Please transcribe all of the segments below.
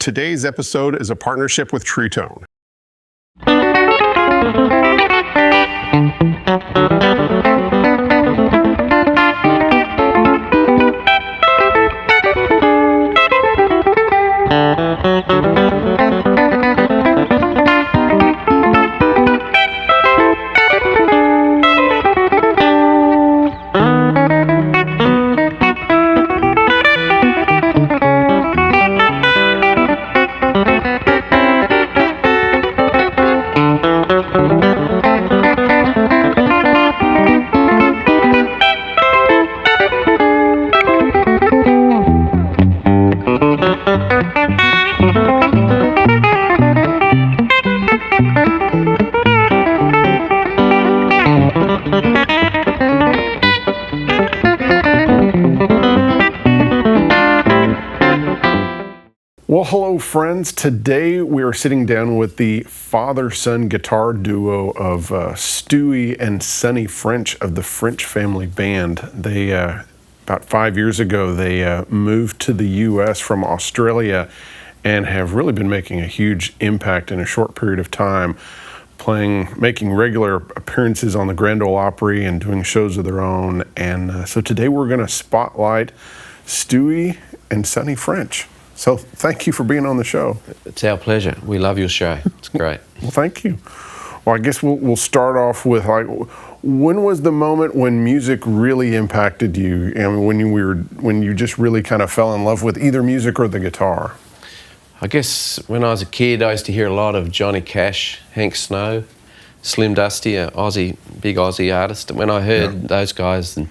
Today's episode is a partnership with Tritone. Well, hello friends. Today we are sitting down with the father-son guitar duo of Stuie and Sonny French of the French Family Band. They, about 5 years ago, they moved to the U.S. from Australia and have really been making a huge impact in a short period of time, making regular appearances on the Grand Ole Opry and doing shows of their own. And so today we're going to spotlight Stuie and Sonny French. So thank you for being on the show. It's our pleasure. We love your show. It's great. Well, thank you. Well, I guess we'll start off with, like, when was the moment when music really impacted you, and when you just really kind of fell in love with either music or the guitar? I guess when I was a kid, I used to hear a lot of Johnny Cash, Hank Snow, Slim Dusty, a big Aussie artist. And when I heard those guys, and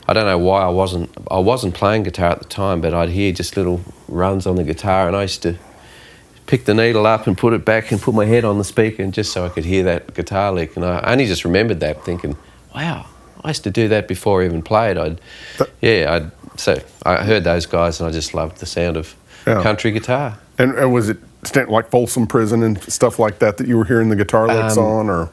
I don't know why I wasn't playing guitar at the time, but I'd hear just little runs on the guitar, and I used to pick the needle up and put it back and put my head on the speaker, and just so I could hear that guitar lick. And I only just remembered that, thinking, wow, I used to do that before I even played. So I heard those guys, and I just loved the sound of country guitar. And was it like Folsom Prison and stuff like that you were hearing the guitar licks on, or?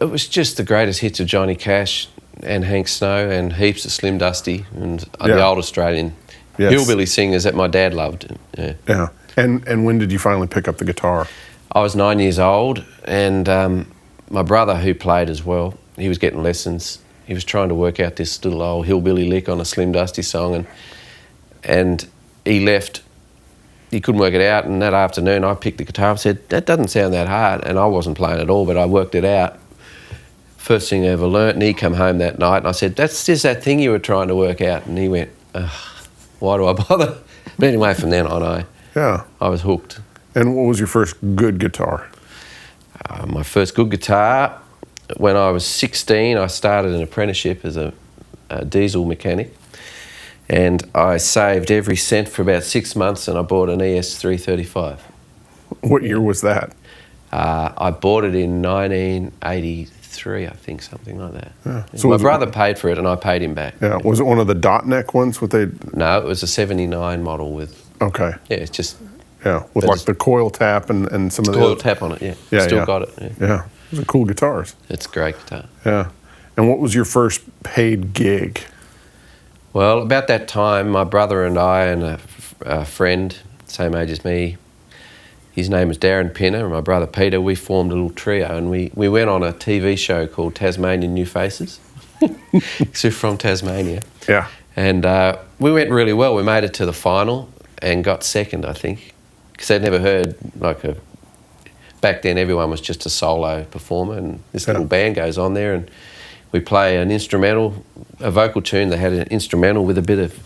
It was just the greatest hits of Johnny Cash and Hank Snow and heaps of Slim Dusty and the old Australian hillbilly singers that my dad loved. Yeah. And when did you finally pick up the guitar? I was 9 years old, and my brother, who played as well, he was getting lessons. He was trying to work out this little old hillbilly lick on a Slim Dusty song, and he left. He couldn't work it out, and that afternoon I picked the guitar and said, that doesn't sound that hard, and I wasn't playing at all, but I worked it out. First thing I ever learnt, and he came home that night, and I said, that's just that thing you were trying to work out, and he went, why do I bother? But anyway, from then on, I was hooked. And what was your first good guitar? My first good guitar, when I was 16, I started an apprenticeship as a diesel mechanic, and I saved every cent for about 6 months, and I bought an ES335. What year was that? I bought it in 1983, I think, something like that. Yeah. So my brother paid for it, and I paid him back. Yeah. Was it one of the dot neck ones? No, it was a 79 model with... Okay. Yeah, it's just... Yeah, with like the coil tap and some of the... Coil tap on it, yeah. Still got it. Yeah. Those are cool guitars. It's a great guitar. Yeah. And what was your first paid gig? Well, about that time, my brother and I and a friend, same age as me, his name was Darren Pinner, and my brother Peter, we formed a little trio, and we went on a TV show called Tasmanian New Faces. So we're from Tasmania. Yeah. And we went really well. We made it to the final and got second, I think, because they'd never heard back then everyone was just a solo performer, and this little band goes on there, and we play an instrumental, a vocal tune. They had an instrumental with a bit of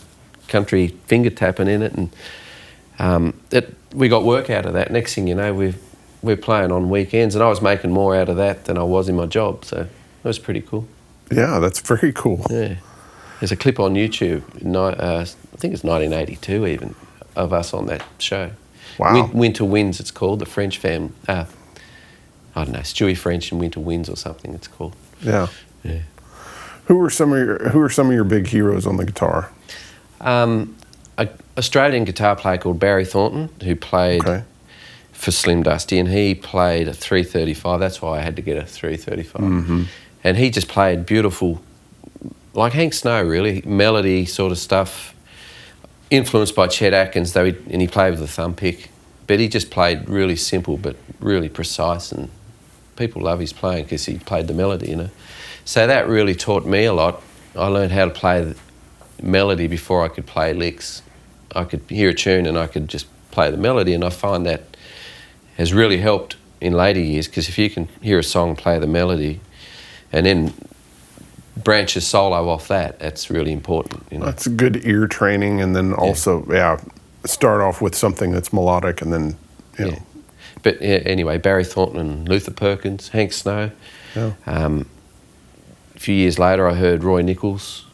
country finger tapping in it, and we got work out of that. Next thing you know, we're playing on weekends, and I was making more out of that than I was in my job, so it was pretty cool. Yeah, that's very cool. Yeah. There's a clip on YouTube, I think it's 1982 even, of us on that show. Wow. Winter Winds, it's called, the French family. I don't know, Stuie French and Winter Winds or something it's called. Yeah. Yeah. Who are some of your big heroes on the guitar? An Australian guitar player called Barry Thornton, who played for Slim Dusty, and he played a 335. That's why I had to get a 335. Mm-hmm. And he just played beautiful, like Hank Snow, really, melody sort of stuff, influenced by Chet Atkins, and he played with a thumb pick. But he just played really simple but really precise, and people love his playing because he played the melody, you know. So that really taught me a lot. I learned how to play the melody before I could play licks. I could hear a tune and I could just play the melody, and I find that has really helped in later years, because if you can hear a song, play the melody, and then branch a solo off that, that's really important, you know. That's good ear training, and then also, start off with something that's melodic, and then, you know. But anyway, Barry Thornton and Luther Perkins, Hank Snow. Yeah. A few years later, I heard Roy Nichols,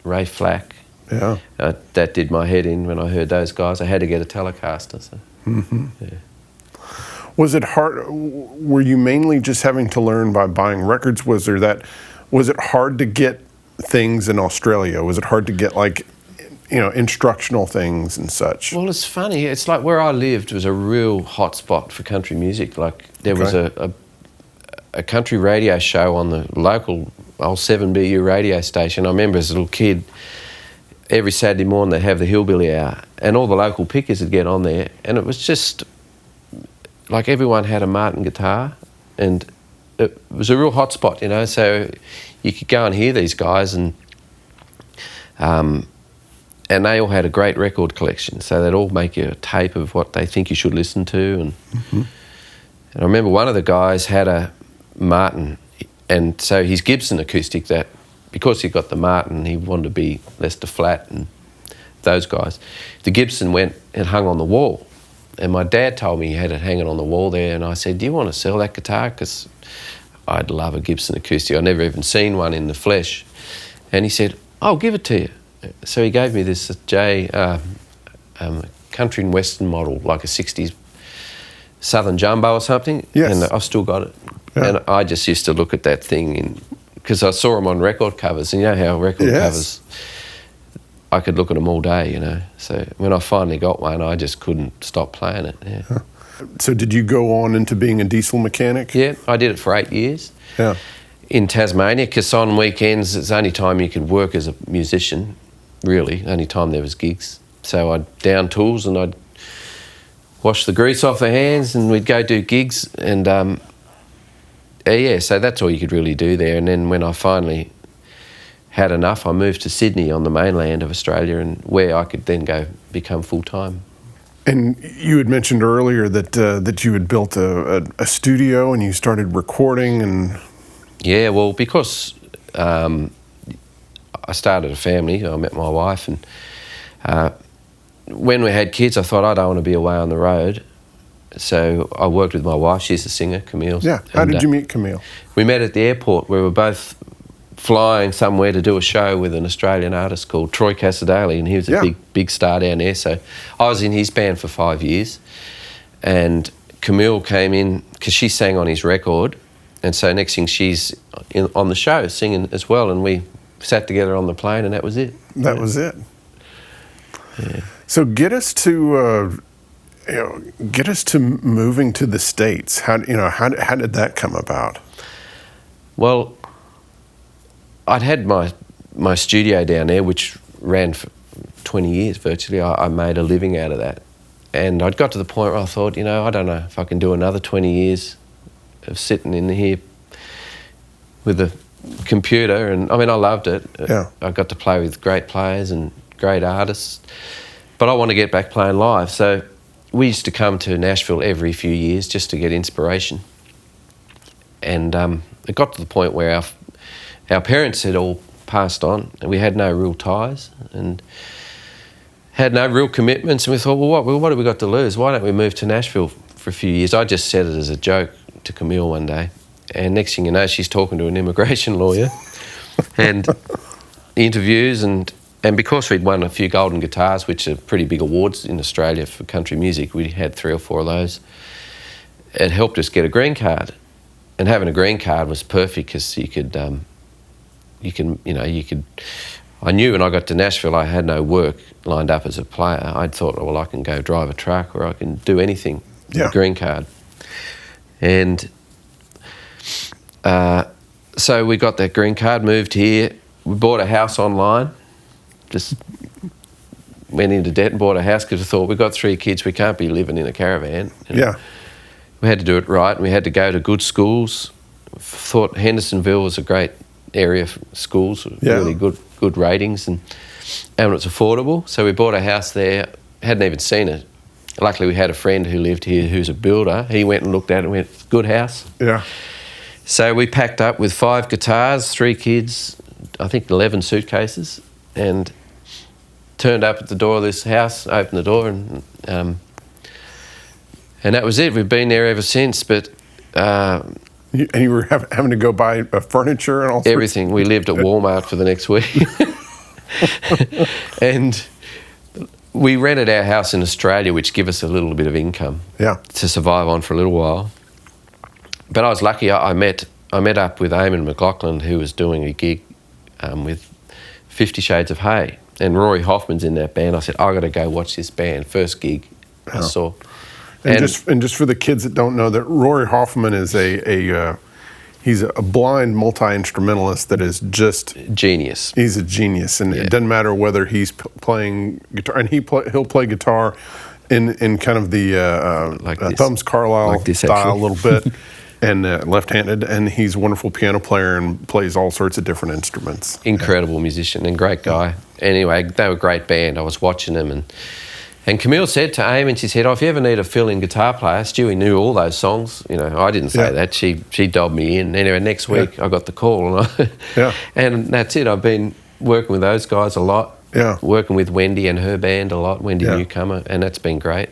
Ray Flack. Yeah. That did my head in when I heard those guys. I had to get a Telecaster. So. Mm-hmm. Yeah. Was it hard? Were you mainly just having to learn by buying records? Was it hard to get things in Australia? Was it hard to get, like, you know, instructional things and such? Well, it's funny. It's like where I lived was a real hot spot for country music. Like, there was a country radio show on the local old 7BU radio station. I remember as a little kid, every Saturday morning they'd have the Hillbilly Hour, and all the local pickers would get on there, and it was just like everyone had a Martin guitar, and it was a real hot spot, you know. So you could go and hear these guys, and they all had a great record collection, so they'd all make you a tape of what they think you should listen to. And, and I remember one of the guys had a Martin, and so his Gibson acoustic, that because he got the Martin, he wanted to be Lester Flatt and those guys. The Gibson went and hung on the wall, and my dad told me he had it hanging on the wall there, and I said, do you want to sell that guitar? Because I'd love a Gibson acoustic. I'd never even seen one in the flesh. And he said, I'll give it to you. So he gave me this country and western model, like a 60s Southern Jumbo or something. Yes. And I've still got it. Yeah. And I just used to look at that thing, because I saw them on record covers, and you know how record covers, I could look at them all day, you know. So when I finally got one, I just couldn't stop playing it. Yeah. Huh. So did you go on into being a diesel mechanic? Yeah, I did it for 8 years. Yeah. In Tasmania, because on weekends it's the only time you could work as a musician, really, only time there was gigs. So I'd down tools and I'd wash the grease off the hands, and we'd go do gigs, and so that's all you could really do there. And then when I finally had enough, I moved to Sydney on the mainland of Australia, and where I could then go become full-time. And you had mentioned earlier that you had built a studio and you started recording and... Yeah, well, because I started a family, I met my wife, and when we had kids, I thought, I don't want to be away on the road. So I worked with my wife. She's a singer, Camille. Yeah. How did you meet Camille? We met at the airport. We were both flying somewhere to do a show with an Australian artist called Troy Casadale, and he was a big star down there. So I was in his band for 5 years, and Camille came in because she sang on his record, and so next thing she's on the show singing as well, and we sat together on the plane, and that was it. That was it. Yeah. So get us to moving to the States. How did that come about? Well, I'd had my studio down there, which ran for 20 years virtually. I made a living out of that. And I'd got to the point where I thought, I don't know if I can do another 20 years of sitting in here with a computer. And I mean, I loved it. Yeah. I got to play with great players and great artists. But I want to get back playing live. So we used to come to Nashville every few years just to get inspiration. And it got to the point where our parents had all passed on, and we had no real ties and had no real commitments. And we thought, well, what have we got to lose? Why don't we move to Nashville for a few years? I just said it as a joke to Camille one day. And next thing you know, she's talking to an immigration lawyer and interviews. And because we'd won a few golden guitars, which are pretty big awards in Australia for country music, we had 3 or 4 of those, it helped us get a green card. And having a green card was perfect because you could, I knew when I got to Nashville I had no work lined up as a player. I'd thought, well, I can go drive a truck or I can do anything with a green card. And so we got that green card, moved here, we bought a house online, just, went into debt and bought a house because we thought, we've got 3 kids, we can't be living in a caravan. Yeah. We had to do it right, and we had to go to good schools. Thought Hendersonville was a great area for schools, really good ratings, and it was affordable. So we bought a house there, hadn't even seen it. Luckily, we had a friend who lived here who's a builder. He went and looked at it and went, good house. Yeah. So we packed up with 5 guitars, 3 kids, I think 11 suitcases, and turned up at the door of this house, opened the door, and that was it. We've been there ever since, but... and you were having to go buy furniture and all sorts? Everything. We lived at Walmart for the next week. And we rented our house in Australia, which gave us a little bit of income to survive on for a little while. But I was lucky. I met up with Eamon McLaughlin, who was doing a gig with 50 Shades of Hay. And Rory Hoffman's in that band. I said, I got to go watch this band. First gig I saw. And just for the kids that don't know, that Rory Hoffman is he's a blind multi-instrumentalist that is just genius. He's a genius, and it doesn't matter whether he's playing guitar, and he'll play guitar in kind of the like Thumbs Carlisle like style a little bit, and left-handed, and he's a wonderful piano player and plays all sorts of different instruments. Incredible musician and great guy. Anyway, they were a great band. I was watching them, and Camille said to Eamon, she said, if you ever need a fill-in guitar player, Stuie knew all those songs. You know, I didn't say that. She dobbed me in. Anyway, next week I got the call, and and that's it. I've been working with those guys a lot. Yeah. Working with Wendy and her band a lot, Wendy Newcomer, and that's been great.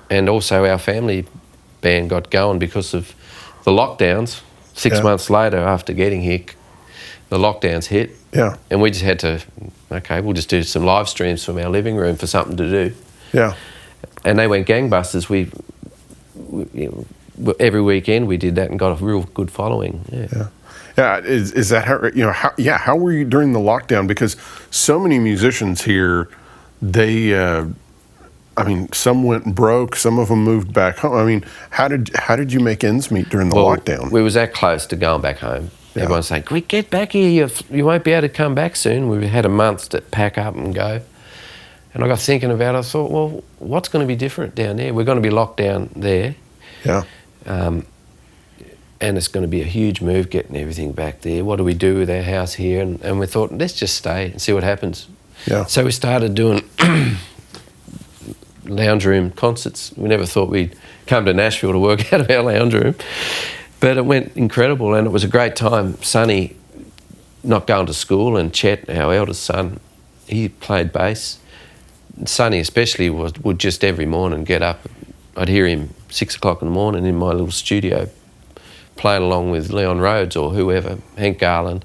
And also our family band got going because of the lockdowns. 6 months later, after getting here, the lockdowns hit. Yeah. And we just had to, okay, we'll just do some live streams from our living room for something to do. Yeah. And they went gangbusters. We every weekend we did that and got a real good following. Yeah. Yeah. Is that how, how were you during the lockdown? Because so many musicians here, they, some went broke, some of them moved back home. I mean, how did you make ends meet during the lockdown? We was that close to going back home. Yeah. Everyone's saying, "Quick, get back here! You won't be able to come back soon." We had a month to pack up and go. And I got thinking about it. I thought, well, what's going to be different down there? We're going to be locked down there. Yeah. And it's going to be a huge move getting everything back there. What do we do with our house here? And we thought, let's just stay and see what happens. Yeah. So we started doing lounge room concerts. We never thought we'd come to Nashville to work out of our lounge room. But it went incredible, and it was a great time. Sonny, not going to school, and Chet, our eldest son, he played bass. Sonny especially would just every morning get up. I'd hear him 6 o'clock in the morning in my little studio playing along with Leon Rhodes or whoever, Hank Garland.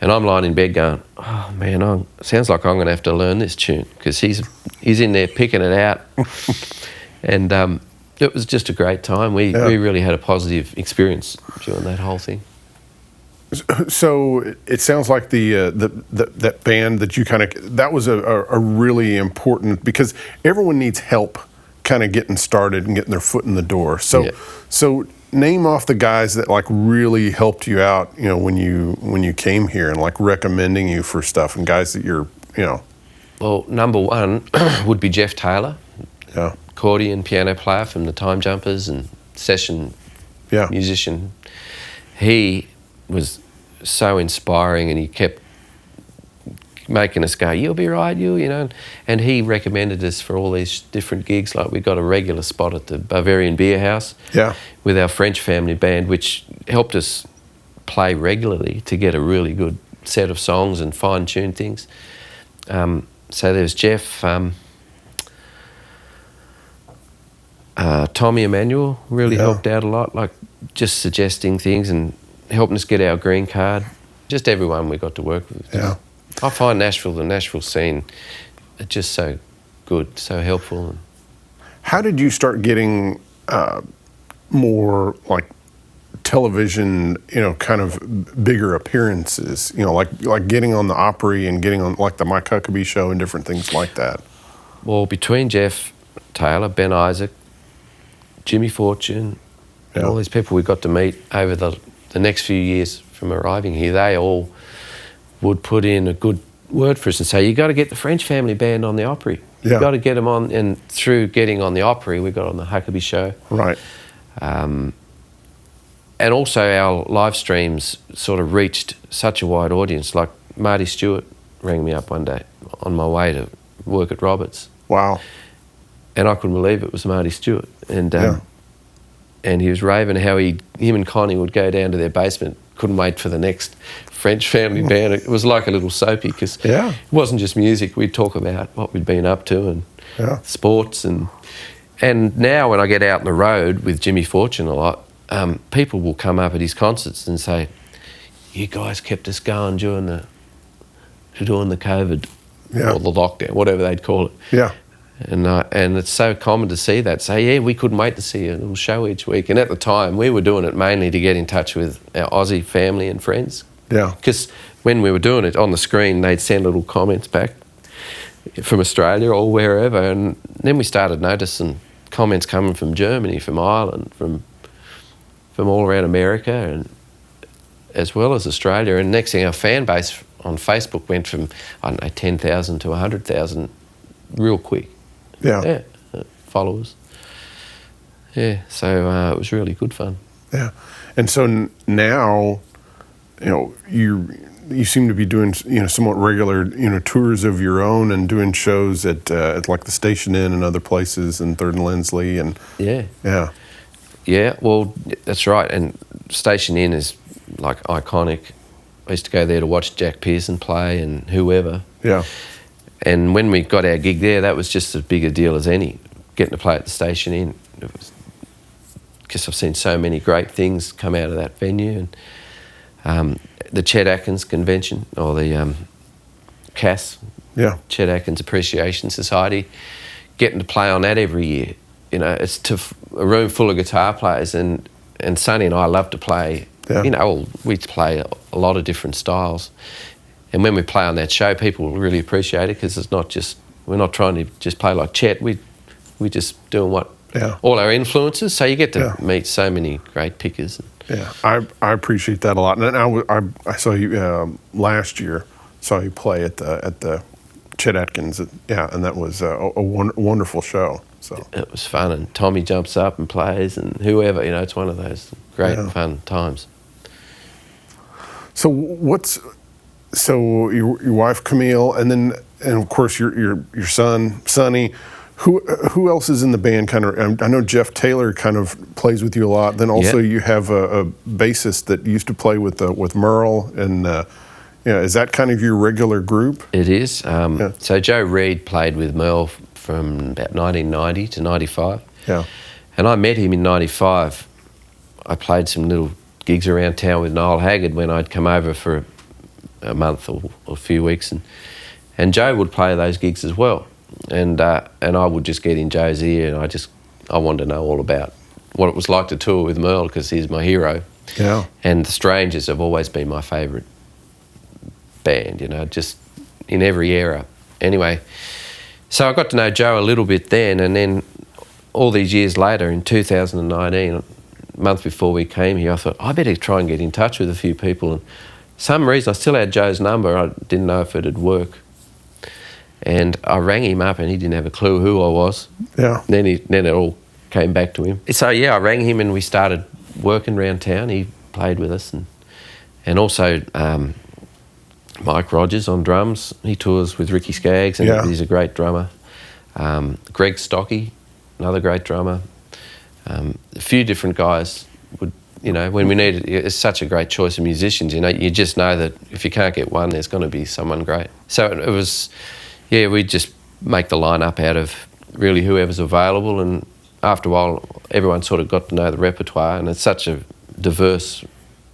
And I'm lying in bed going, oh man, sounds like I'm going to have to learn this tune, because he's in there picking it out. And it was just a great time. We really had a positive experience during that whole thing. So it sounds like that band that you that was a really important, because everyone needs help kind of getting started and getting their foot in the door. So name off the guys that really helped you out, when you came here, and recommending you for stuff, and guys that you're. Well, number one would be Jeff Taylor. Yeah. Accordion piano player from the Time Jumpers and session musician. He was so inspiring, and he kept making us go, you'll be right, and he recommended us for all these different gigs. Like, we got a regular spot at the Bavarian Beer House with our French family band, which helped us play regularly to get a really good set of songs and fine-tune things. So there's Jeff. Tommy Emmanuel really helped out a lot, just suggesting things and helping us get our green card. Just everyone we got to work with. Yeah. I find the Nashville scene, just so good, so helpful. How did you start getting more television, kind of bigger appearances? Like getting on the Opry and getting on the Mike Huckabee show and different things like that. Well, between Jeff Taylor, Ben Isaac, Jimmy Fortune, and all these people we got to meet over the next few years from arriving here, they all would put in a good word for us and say, you got to get the French family band on the Opry. Yeah. You got to get them on, and through getting on the Opry, we got on the Huckabee show. Right. And also our live streams sort of reached such a wide audience. Like Marty Stewart rang me up one day on my way to work at Roberts. Wow. And I couldn't believe it was Marty Stewart. And he was raving how him and Connie would go down to their basement, couldn't wait for the next French family band. It was like a little soapy because it wasn't just music. We'd talk about what we'd been up to and sports. And now when I get out on the road with Jimmy Fortune a lot, people will come up at his concerts and say, you guys kept us going during the COVID or the lockdown, whatever they'd call it. Yeah. And it's so common to see that. Say, yeah, we couldn't wait to see a little show each week. And at the time, we were doing it mainly to get in touch with our Aussie family and friends. Yeah. Because when we were doing it on the screen, they'd send little comments back from Australia or wherever. And then we started noticing comments coming from Germany, from Ireland, from all around America, and as well as Australia. And next thing, our fan base on Facebook went from, 10,000 to 100,000 real quick. Yeah. Followers. Yeah, so it was really good fun. Yeah. And so now, you seem to be doing, somewhat regular, tours of your own and doing shows at like the Station Inn and other places and 3rd and Lindsley and... Yeah. Yeah, well, that's right. And Station Inn is like iconic. I used to go there to watch Jack Pearson play and whoever. Yeah. And when we got our gig there, that was just as big a deal as any, getting to play at the Station Inn. Because I've seen so many great things come out of that venue. And the Chet Atkins Convention, or the CAS, Chet Atkins Appreciation Society, getting to play on that every year. It's to a room full of guitar players, and Sonny and I love to play. Yeah. We play a lot of different styles. And when we play on that show, people really appreciate it because it's not just, we're not trying to just play like Chet. We're just doing all our influences. So you get to meet so many great pickers. Yeah, I appreciate that a lot. And I saw you last year. Saw you play at the Chet Atkins. And that was a wonderful show. So it was fun, and Tommy jumps up and plays, and whoever, it's one of those great fun times. So your wife Camille, and of course your son Sonny. Who else is in the band? Kind of, I know Jeff Taylor kind of plays with you a lot. Then also you have a bassist that used to play with Merle, and is that kind of your regular group? It is. So Joe Reed played with Merle from about 1990 to 95. Yeah. And I met him in 95. I played some little gigs around town with Noel Haggard when I'd come over for a month or a few weeks, and Joe would play those gigs as well. And I would just get in Joe's ear, and I wanted to know all about what it was like to tour with Merle, because he's my hero. Yeah. And the Strangers have always been my favourite band, just in every era. Anyway, so I got to know Joe a little bit then, and then all these years later, in 2019, a month before we came here, I thought, I better try and get in touch with a few people. And for some reason, I still had Joe's number. I didn't know if it'd work. And I rang him up, and he didn't have a clue who I was. Yeah. Then it all came back to him. So, I rang him, and we started working around town. He played with us. And also Mike Rogers on drums. He tours with Ricky Skaggs, and he's a great drummer. Greg Stocky, another great drummer. A few different guys would, when we needed, it's such a great choice of musicians, you just know that if you can't get one, there's going to be someone great. So it was, we'd just make the lineup out of really whoever's available, and after a while, everyone sort of got to know the repertoire, and it's such a diverse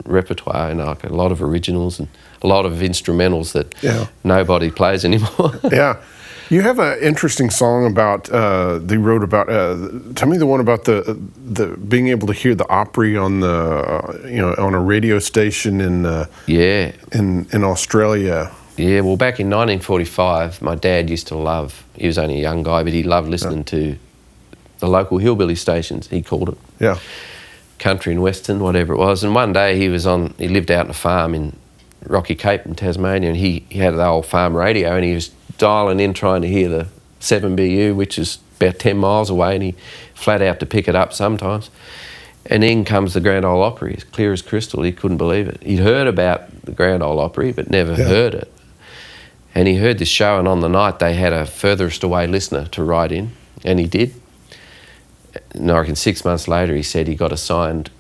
repertoire, like a lot of originals and a lot of instrumentals that nobody plays anymore. Yeah. You have an interesting song about they wrote about. Tell me the one about the being able to hear the Opry on the on a radio station in Australia. Yeah, well, back in 1945, my dad used to love. He was only a young guy, but he loved listening to the local hillbilly stations. He called it. Yeah. Country and Western, whatever it was. And one day he lived out on a farm in Rocky Cape in Tasmania, and he had the old farm radio, and he was dialing in trying to hear the 7BU, which is about 10 miles away, and he flat out to pick it up sometimes. And in comes the Grand Ole Opry, as clear as crystal. He couldn't believe it. He'd heard about the Grand Ole Opry, but never heard it. And he heard this show, and on the night they had a furthest away listener to write in, and he did. And I reckon 6 months later he said he got a signed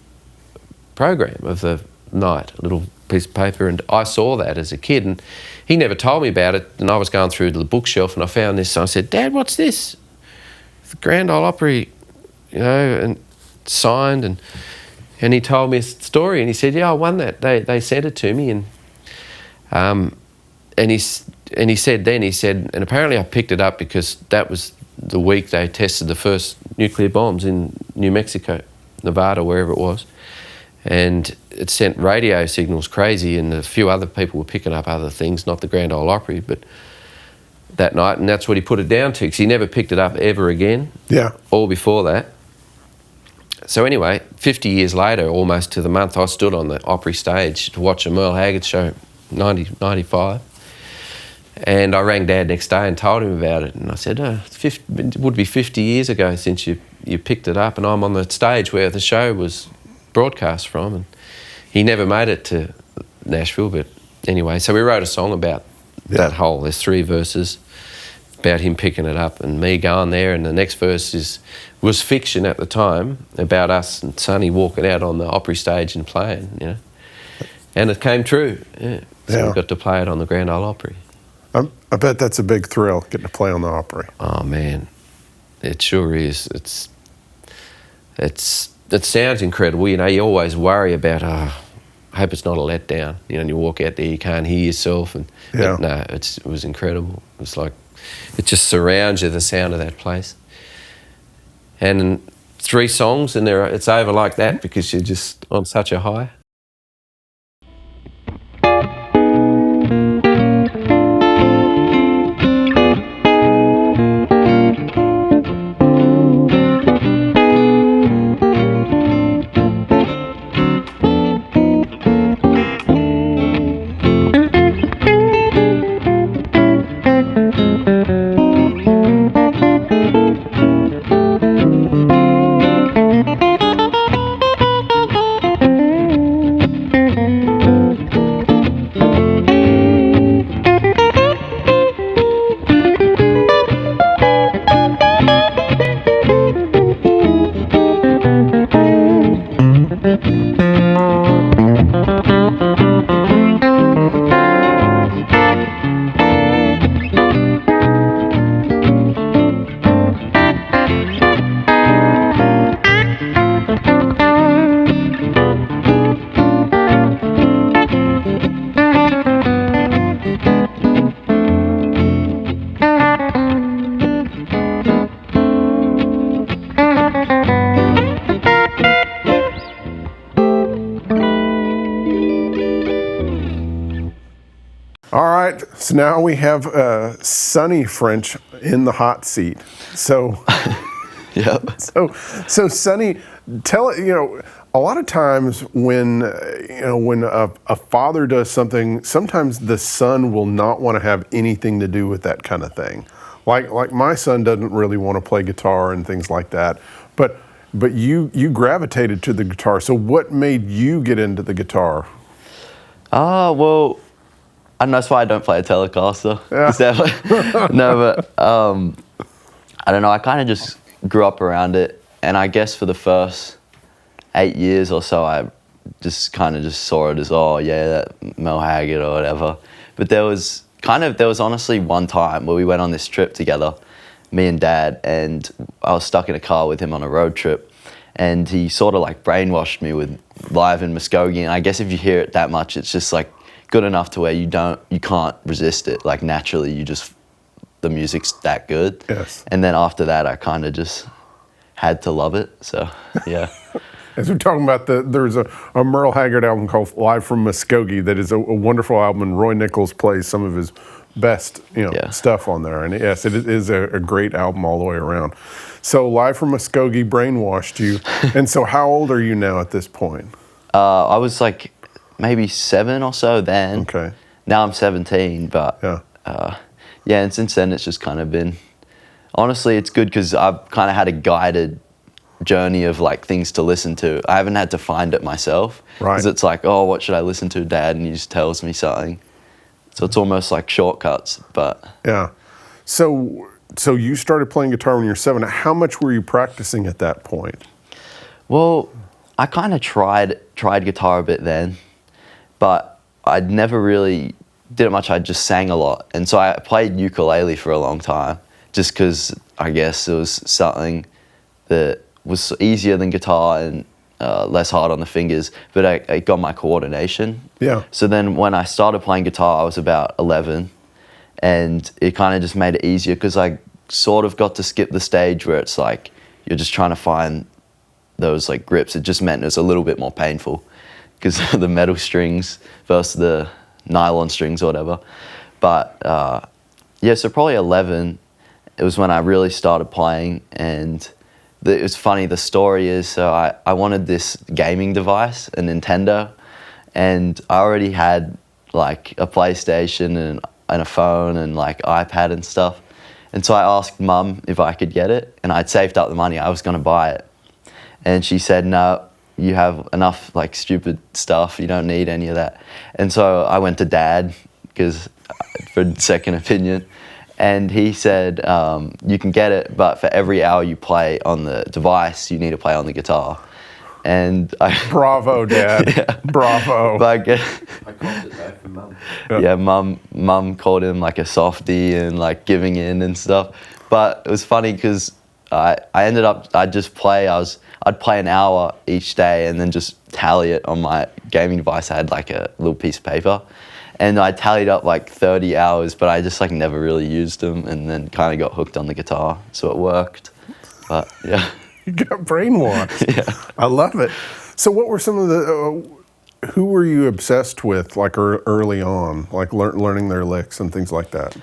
program of the night, a little piece of paper, and I saw that as a kid, and he never told me about it, and I was going through the bookshelf and I found this, and I said, Dad, what's this? The Grand Ole Opry, you know, and signed, and he told me a story, and he said, yeah, I won that. They sent it to me, and he said, and apparently I picked it up because that was the week they tested the first nuclear bombs in New Mexico, Nevada, wherever it was. And it sent radio signals crazy, and a few other people were picking up other things, not the Grand Ole Opry, but that night, and that's what he put it down to, because he never picked it up ever again, all before that. So anyway, 50 years later, almost to the month, I stood on the Opry stage to watch a Merle Haggard show, 95. And I rang Dad next day and told him about it. And I said, it would be 50 years ago since you picked it up, and I'm on the stage where the show was broadcast from. And he never made it to Nashville, but anyway, so we wrote a song about that whole, there's 3 verses about him picking it up and me going there, and the next verse was fiction at the time about us and Sonny walking out on the Opry stage and playing, you know. And it came true, So we got to play it on the Grand Ole Opry. I bet that's a big thrill, getting to play on the Opry. Oh man, it sure is. It sounds incredible. You know, you always worry about, I hope it's not a letdown. You know, and you walk out there, you can't hear yourself. But no, it was incredible. It's like, it just surrounds you, the sound of that place. And 3 songs, and it's over like that because you're just on such a high. So now we have Sonny French in the hot seat. So, So Sonny, tell it. You know, a lot of times when a father does something, sometimes the son will not want to have anything to do with that kind of thing. Like my son doesn't really want to play guitar and things like that. But you gravitated to the guitar. So what made you get into the guitar? Well, I don't know, that's why I don't play a Telecaster. Yeah. No, but I don't know, I kind of just grew up around it, and I guess for the first 8 years or so, I just kind of saw it as, oh yeah, that Mel Haggard or whatever. But there was honestly one time where we went on this trip together, me and Dad, and I was stuck in a car with him on a road trip, and he sort of like brainwashed me with Live in Muskogee, and I guess if you hear it that much, it's just like good enough to where you can't resist it. Like naturally, the music's that good. Yes. And then after that, I kind of just had to love it. So yeah. As we're talking about, there's a Merle Haggard album called Live from Muskogee that is a wonderful album, and Roy Nichols plays some of his best stuff on there. And yes, it is a great album all the way around. So Live from Muskogee brainwashed you. And so how old are you now at this point? I was like maybe 7 or so then. Okay. Now I'm 17, but yeah, and since then it's just kind of been, honestly, it's good because I've kind of had a guided journey of like things to listen to. I haven't had to find it myself. Right. Because it's like, oh, what should I listen to, Dad? And he just tells me something. So it's almost like shortcuts, but. Yeah. So you started playing guitar when you were 7. How much were you practicing at that point? Well, I kind of tried guitar a bit then, but I'd never really did it much. I just sang a lot. And so I played ukulele for a long time just because I guess it was something that was easier than guitar and less hard on the fingers, but I got my coordination. Yeah. So then when I started playing guitar, I was about 11, and it kind of just made it easier because I sort of got to skip the stage where it's like you're just trying to find those like grips. It just meant it was a little bit more painful because of the metal strings versus the nylon strings or whatever. But yeah, so probably 11, it was when I really started playing. And it was funny, the story is, so I wanted this gaming device, a Nintendo, and I already had like a PlayStation and a phone and like iPad and stuff. And so I asked Mum if I could get it, and I'd saved up the money, I was gonna buy it. And she said, no, you have enough like stupid stuff, you don't need any of that. And so I went to Dad because for a second opinion, and he said, you can get it, but for every hour you play on the device, you need to play on the guitar. And Bravo, Dad. Yeah. Bravo. But I guess, I called it back from Mum. yeah, Mum called him like a softie and like giving in and stuff. But it was funny because I ended up, I'd play an hour each day and then just tally it on my gaming device. I had like a little piece of paper, and I tallied up like 30 hours, but I just like never really used them, and then kind of got hooked on the guitar, so it worked. But yeah. You got brainwashed. Yeah. I love it. So what were some of the, who were you obsessed with like early on, like learning their licks and things like that?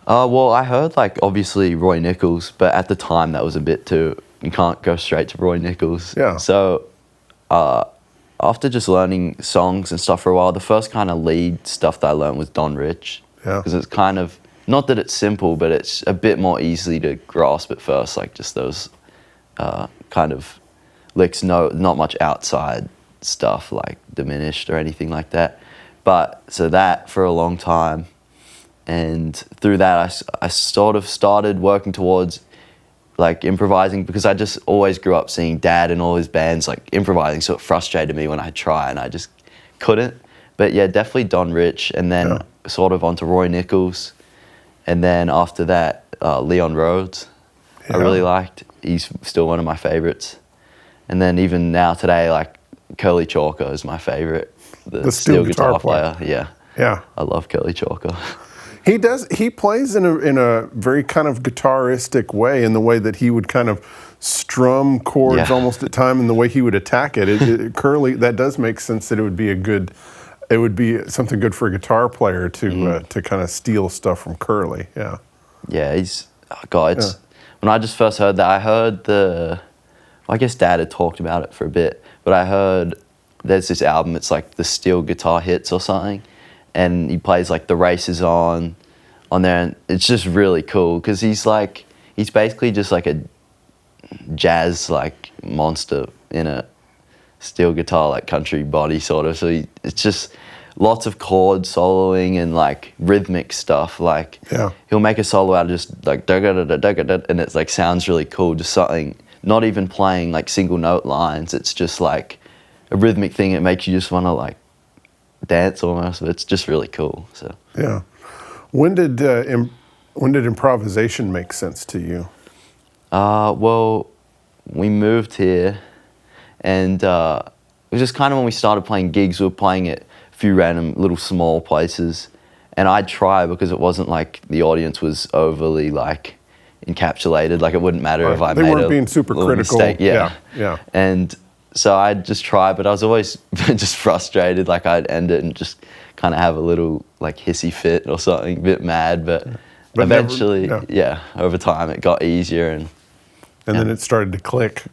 Well, I heard like obviously Roy Nichols, but at the time that was a bit too, you can't go straight to Roy Nichols. Yeah. So after just learning songs and stuff for a while, the first kind of lead stuff that I learned was Don Rich. Yeah. Because it's kind of, not that it's simple, but it's a bit more easily to grasp at first, like just those kind of licks, not much outside stuff like diminished or anything like that. But so that for a long time, and through that I sort of started working towards like improvising, because I just always grew up seeing Dad and all his bands like improvising, so it frustrated me when I try and I just couldn't. But yeah, definitely Don Rich, and then sort of onto Roy Nichols, and then after that Leon Rhodes. I really liked. He's still one of my favorites. And then even now today, like Curly Chalker is my favorite. The steel guitar player. Yeah. Yeah. I love Curly Chalker. He does. He plays in a very kind of guitaristic way, in the way that he would kind of strum chords almost at time, and the way he would attack it. Curly, that does make sense that it would be something good for a guitar player to kind of steal stuff from Curly. Yeah. Yeah, when I just first heard that, I heard I guess Dad had talked about it for a bit, but I heard there's this album, it's like the Steel Guitar Hits or something, and he plays like The Race Is On there, and it's just really cool because he's basically just like a jazz like monster in a steel guitar like country body sort of. So it's just lots of chord soloing and like rhythmic stuff. Like he'll make a solo out of just like and it's like sounds really cool. Just something, not even playing like single note lines. It's just like a rhythmic thing. It makes you just want to like dance almost. But it's just really cool. So yeah. When did improvisation make sense to you? Well, we moved here, and it was just kind of when we started playing gigs. We were playing at a few random little small places, and I'd try because it wasn't like the audience was overly like encapsulated. Like it wouldn't matter if I they made weren't a being super little critical. mistake. Yeah. And so I'd just try, but I was always just frustrated. Like I'd end it and just kind of have a little like hissy fit or something, a bit mad. But eventually, over time it got easier, and then it started to click.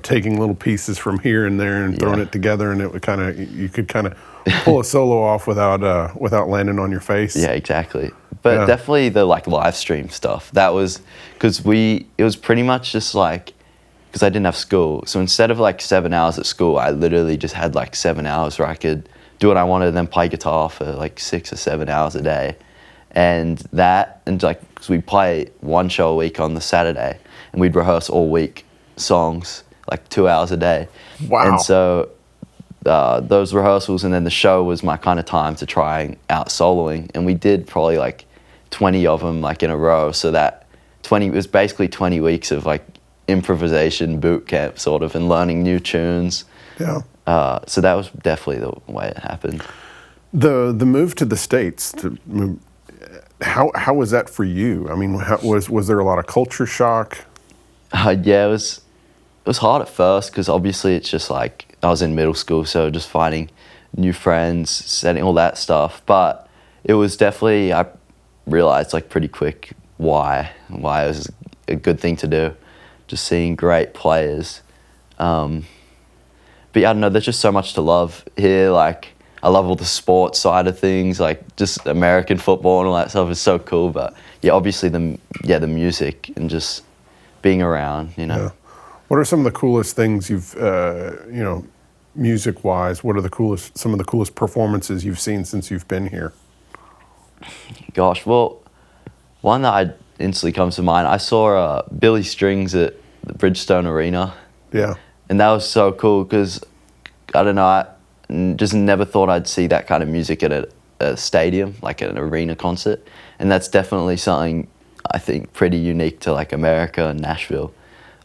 taking little pieces from here and there and throwing it together, and it would you could kind of pull a solo off without landing on your face. Yeah, exactly. But definitely the like live stream stuff. That was because it was pretty much just like, because I didn't have school. So instead of like 7 hours at school, I literally just had like 7 hours where I could do what I wanted and then play guitar for like 6 or 7 hours a day. And like, because we'd play one show a week on the Saturday and we'd rehearse all week songs, like 2 hours a day. Wow. And so those rehearsals and then the show was my kind of time to try out soloing. And we did probably like 20 of them like in a row. So that it was basically 20 weeks of like improvisation boot camp sort of, and learning new tunes. Yeah. So that was definitely the way it happened. The move to the States, how was that for you? I mean, was there a lot of culture shock? Yeah, it was hard at first because obviously it's just like I was in middle school, so just finding new friends, setting all that stuff. But it was definitely, I realized like pretty quick why it was a good thing to do. Just seeing great players. But yeah, I don't know, there's just so much to love here. Like, I love all the sports side of things, like just American football and all that stuff is so cool. But yeah, obviously the music and just being around, Yeah. What are some of the coolest things you've, music-wise? What are some of the coolest performances you've seen since you've been here? Gosh, well, one that instantly comes to mind, I saw Billy Strings at the Bridgestone Arena. Yeah. And that was so cool because, I don't know, I just never thought I'd see that kind of music at a stadium, like at an arena concert. And that's definitely something I think pretty unique to like America and Nashville.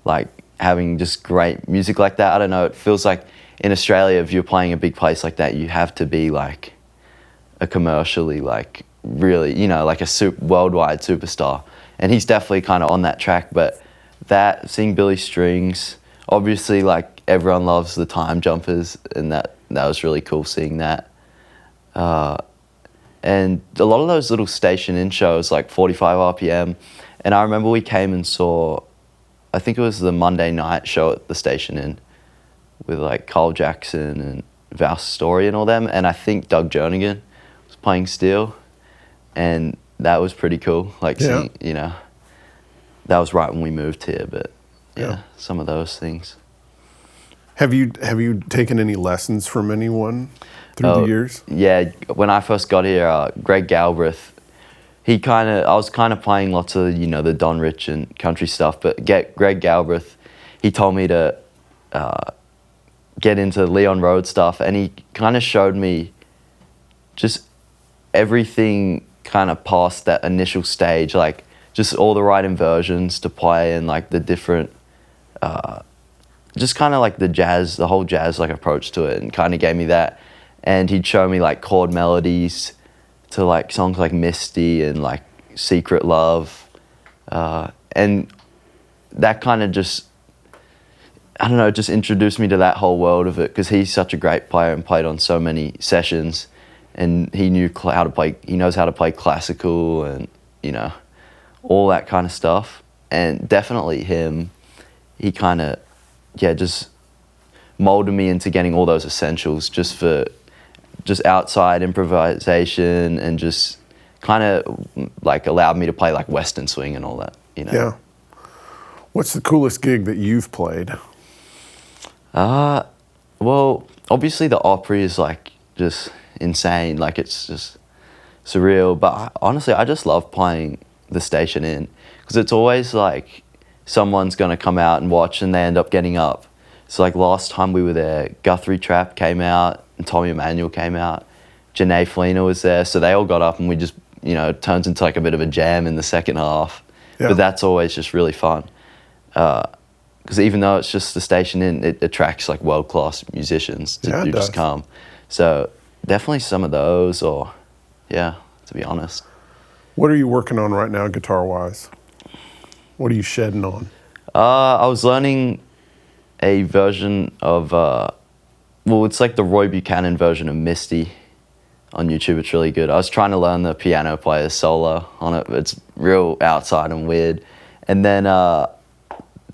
Like having just great music like that. I don't know, it feels like in Australia, if you're playing a big place like that, you have to be like a commercially like really, like a worldwide superstar. And he's definitely kind of on that track. But seeing Billy Strings, obviously like everyone loves the Time Jumpers, and that was really cool seeing that. And a lot of those little station-in shows, like 45 RPM. And I remember we came and saw, I think it was the Monday night show at the Station-In with like Carl Jackson and Val Story and all them. And I think Doug Jernigan was playing steel. And that was pretty cool. Like, seeing, that was right when we moved here. But yeah, some of those things. Have you taken any lessons from anyone through the years? Yeah, when I first got here, Greg Galbraith, I was kind of playing lots of, the Don Rich and country stuff, but Greg Galbraith, he told me to get into Leon Road stuff, and he kind of showed me just everything kind of past that initial stage, like just all the right inversions to play and like the different, just kind of like the whole jazz like approach to it, and kind of gave me that. And he'd show me like chord melodies to like songs like Misty and like Secret Love. And that kind of just, I don't know, just introduced me to that whole world of it, because he's such a great player and played on so many sessions, and he knows how to play classical and, all that kind of stuff. And definitely he kind of, just molded me into getting all those essentials just outside improvisation, and just kind of like allowed me to play like Western swing and all that, Yeah. What's the coolest gig that you've played? Well, obviously the Opry is like just insane. Like, it's just surreal. But honestly, I just love playing the Station-In, because it's always like someone's going to come out and watch and they end up getting up. So like last time we were there, Guthrie Trapp came out and Tommy Emmanuel came out. Janae Fleener was there. So they all got up, and we just, it turns into like a bit of a jam in the second half. Yeah. But that's always just really fun. Because even though it's just the Station-In, it attracts like world-class musicians who just come. So definitely some of those, or to be honest. What are you working on right now, guitar-wise? What are you shedding on? I was learning a version of, it's like the Roy Buchanan version of Misty on YouTube. It's really good. I was trying to learn the piano player's solo on it, but it's real outside and weird. And then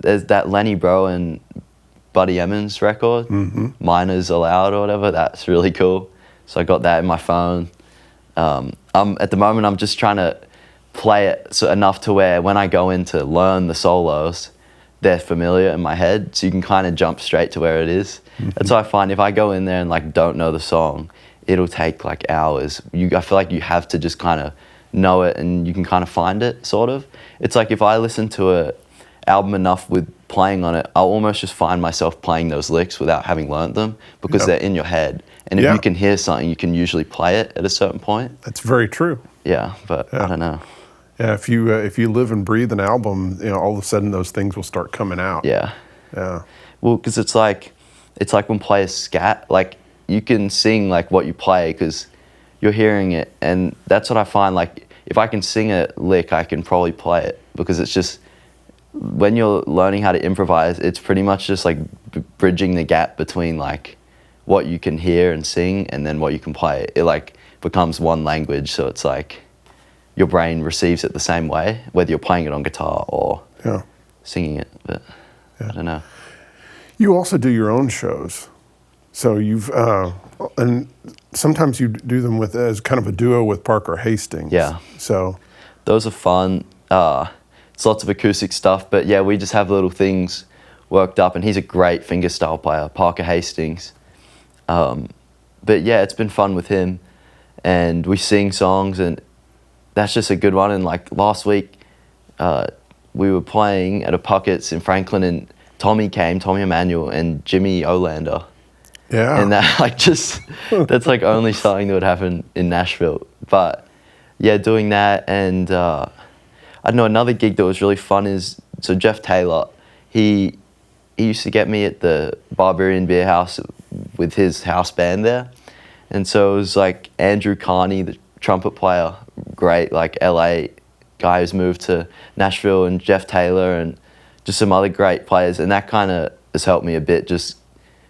there's that Lenny Breau and Buddy Emmons record, Miners Allowed or whatever. That's really cool. So I got that in my phone. At the moment, I'm just trying to play it enough to where when I go in to learn the solos, they're familiar in my head, so you can kind of jump straight to where it is. That's why I find if I go in there and like don't know the song, it'll take like hours. I feel like you have to just kind of know it and you can kind of find it, sort of. It's like if I listen to a album enough with playing on it, I'll almost just find myself playing those licks without having learned them because they're in your head. And if you can hear something, you can usually play it at a certain point. That's very true. Yeah, but I don't know. Yeah, if you live and breathe an album, all of a sudden those things will start coming out. Yeah. Yeah. Well, because it's like when players scat, like you can sing like what you play because you're hearing it, and that's what I find. Like if I can sing a lick, I can probably play it because it's just when you're learning how to improvise, it's pretty much just like bridging the gap between like what you can hear and sing and then what you can play. It like becomes one language, so it's like your brain receives it the same way, whether you're playing it on guitar or singing it. But I don't know. You also do your own shows, so you've and sometimes you do them with as kind of a duo with Parker Hastings. Yeah. So those are fun. It's lots of acoustic stuff, but yeah, we just have little things worked up, and he's a great fingerstyle player, Parker Hastings. But yeah, it's been fun with him, and we sing songs, and that's just a good one. And like last week, we were playing at a Puckett's in Franklin, and Tommy Emmanuel, and Jimmy Olander. Yeah. And that like that's like only something that would happen in Nashville. But yeah, doing that, and I don't know, another gig that was really fun is, so Jeff Taylor, he used to get me at the Barbarian Beer House with his house band there. And so it was like Andrew Carney, the trumpet player, great, like LA guy who's moved to Nashville, and Jeff Taylor, and just some other great players. And that kind of has helped me a bit, just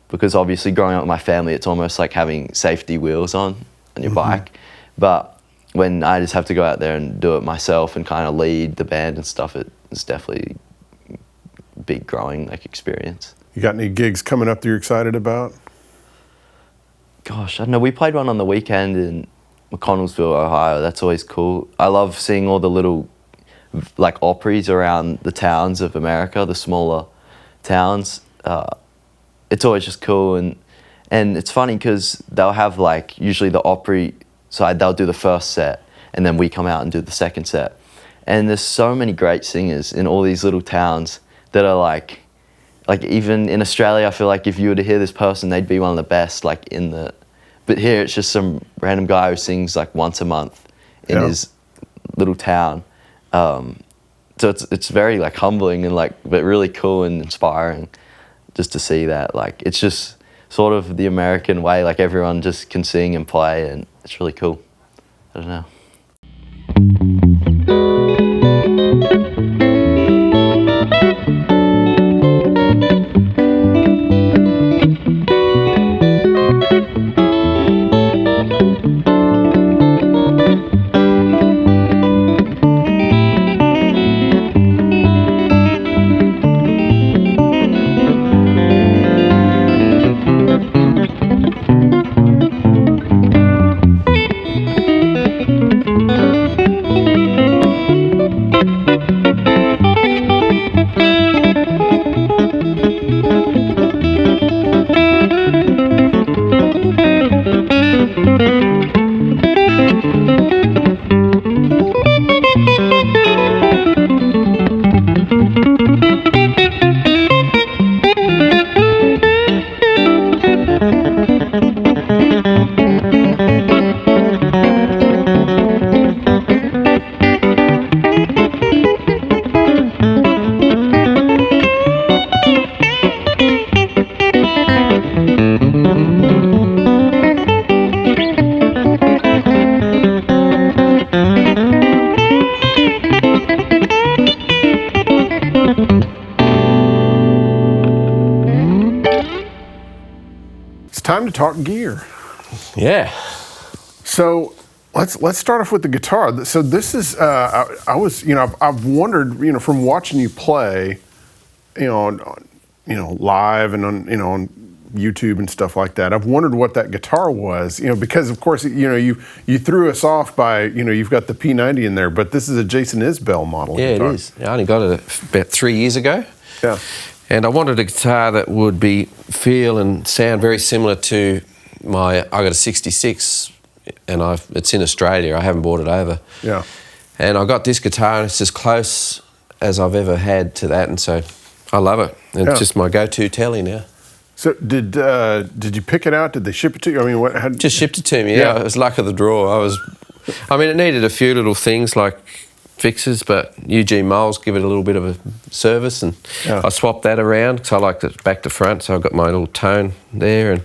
because obviously growing up with my family, it's almost like having safety wheels on your bike. But when I just have to go out there and do it myself and kind of lead the band and stuff, it's definitely a big growing like experience. You got any gigs coming up that you're excited about? Gosh, I don't know. We played one on the weekend in McConnellsville, Ohio. That's always cool. I love seeing all the little like Opries around the towns of America, the smaller towns. It's always just cool, and it's funny because they'll have like usually the Opry side, they'll do the first set, and then we come out and do the second set. And there's so many great singers in all these little towns that are like even in Australia, I feel like if you were to hear this person, they'd be one of the best, like but here it's just some random guy who sings like once a month in his little town. So it's very like humbling and like, but really cool and inspiring just to see that. Like, it's just sort of the American way, like everyone just can sing and play, and it's really cool. I don't know. Time to talk gear. Yeah. So let's start off with the guitar. So this is I've wondered, from watching you play, live and on YouTube and stuff like that. I've wondered what that guitar was, because of course, you threw us off by, you've got the P90 in there, but this is a Jason Isbell model. Yeah, guitar. it is. I only got it about 3 years ago. Yeah. And I wanted a guitar that would feel and sound very similar to I got a 66, and it's in Australia. I haven't brought it over. Yeah. And I got this guitar, and it's as close as I've ever had to that, and so I love it. And It's just my go-to Tele now. So did you pick it out? Did they ship it to you? I mean, Just shipped it to me. Yeah, it was luck of the draw. It needed a few little things like fixes, but Eugene Moles give it a little bit of a service, and I swapped that around because I liked it back to front. So I got my little tone there, and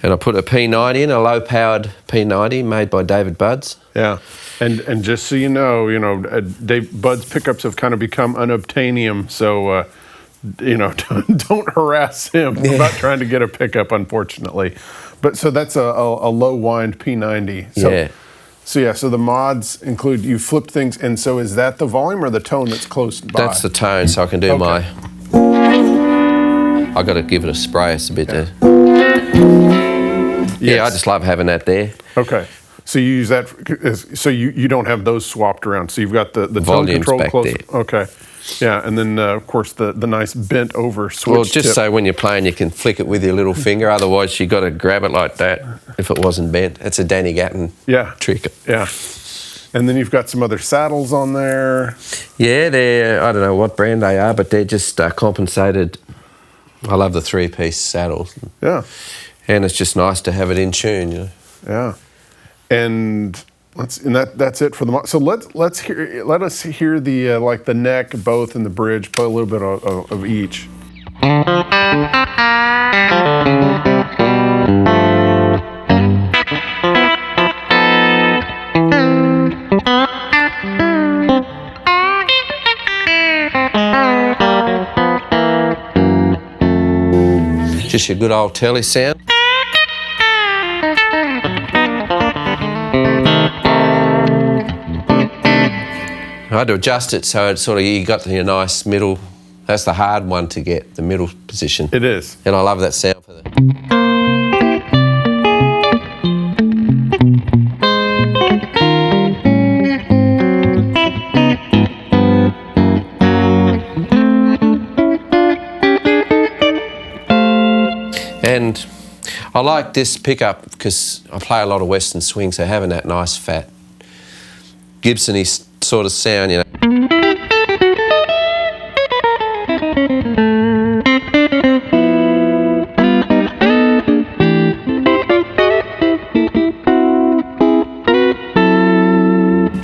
I put a P90 in, a low-powered P90 made by David Budd's. Yeah, and just so you know, Dave Budd's pickups have kind of become unobtainium, so. Don't harass him about trying to get a pickup, unfortunately. But so that's a low wind P90. So the mods include, you flip things, and so is that the volume or the tone that's close by? That's the tone, so I can do I got to give it a spray. It's a bit there. Yeah, I just love having that there. Okay. So you use that, so you don't have those swapped around. So you've got the tone control back close. There. Okay. Yeah, and then of course the nice bent over switch. Well, just so when you're playing, you can flick it with your little finger. Otherwise, you got to grab it like that if it wasn't bent. That's a Danny Gatton trick. Yeah. And then you've got some other saddles on there. Yeah, I don't know what brand they are, but they're just compensated. I love the 3-piece saddles. Yeah. And it's just nice to have it in tune, Yeah. And that's it for the so let us hear the the neck, both, and the bridge. Play a little bit of each. Just your good old Tele sound. I had to adjust it so it's you got your nice middle. That's the hard one to get, the middle position. It is. And I love that sound for that. And I like this pickup because I play a lot of Western swing, so having that nice fat Gibson-y sort of sound,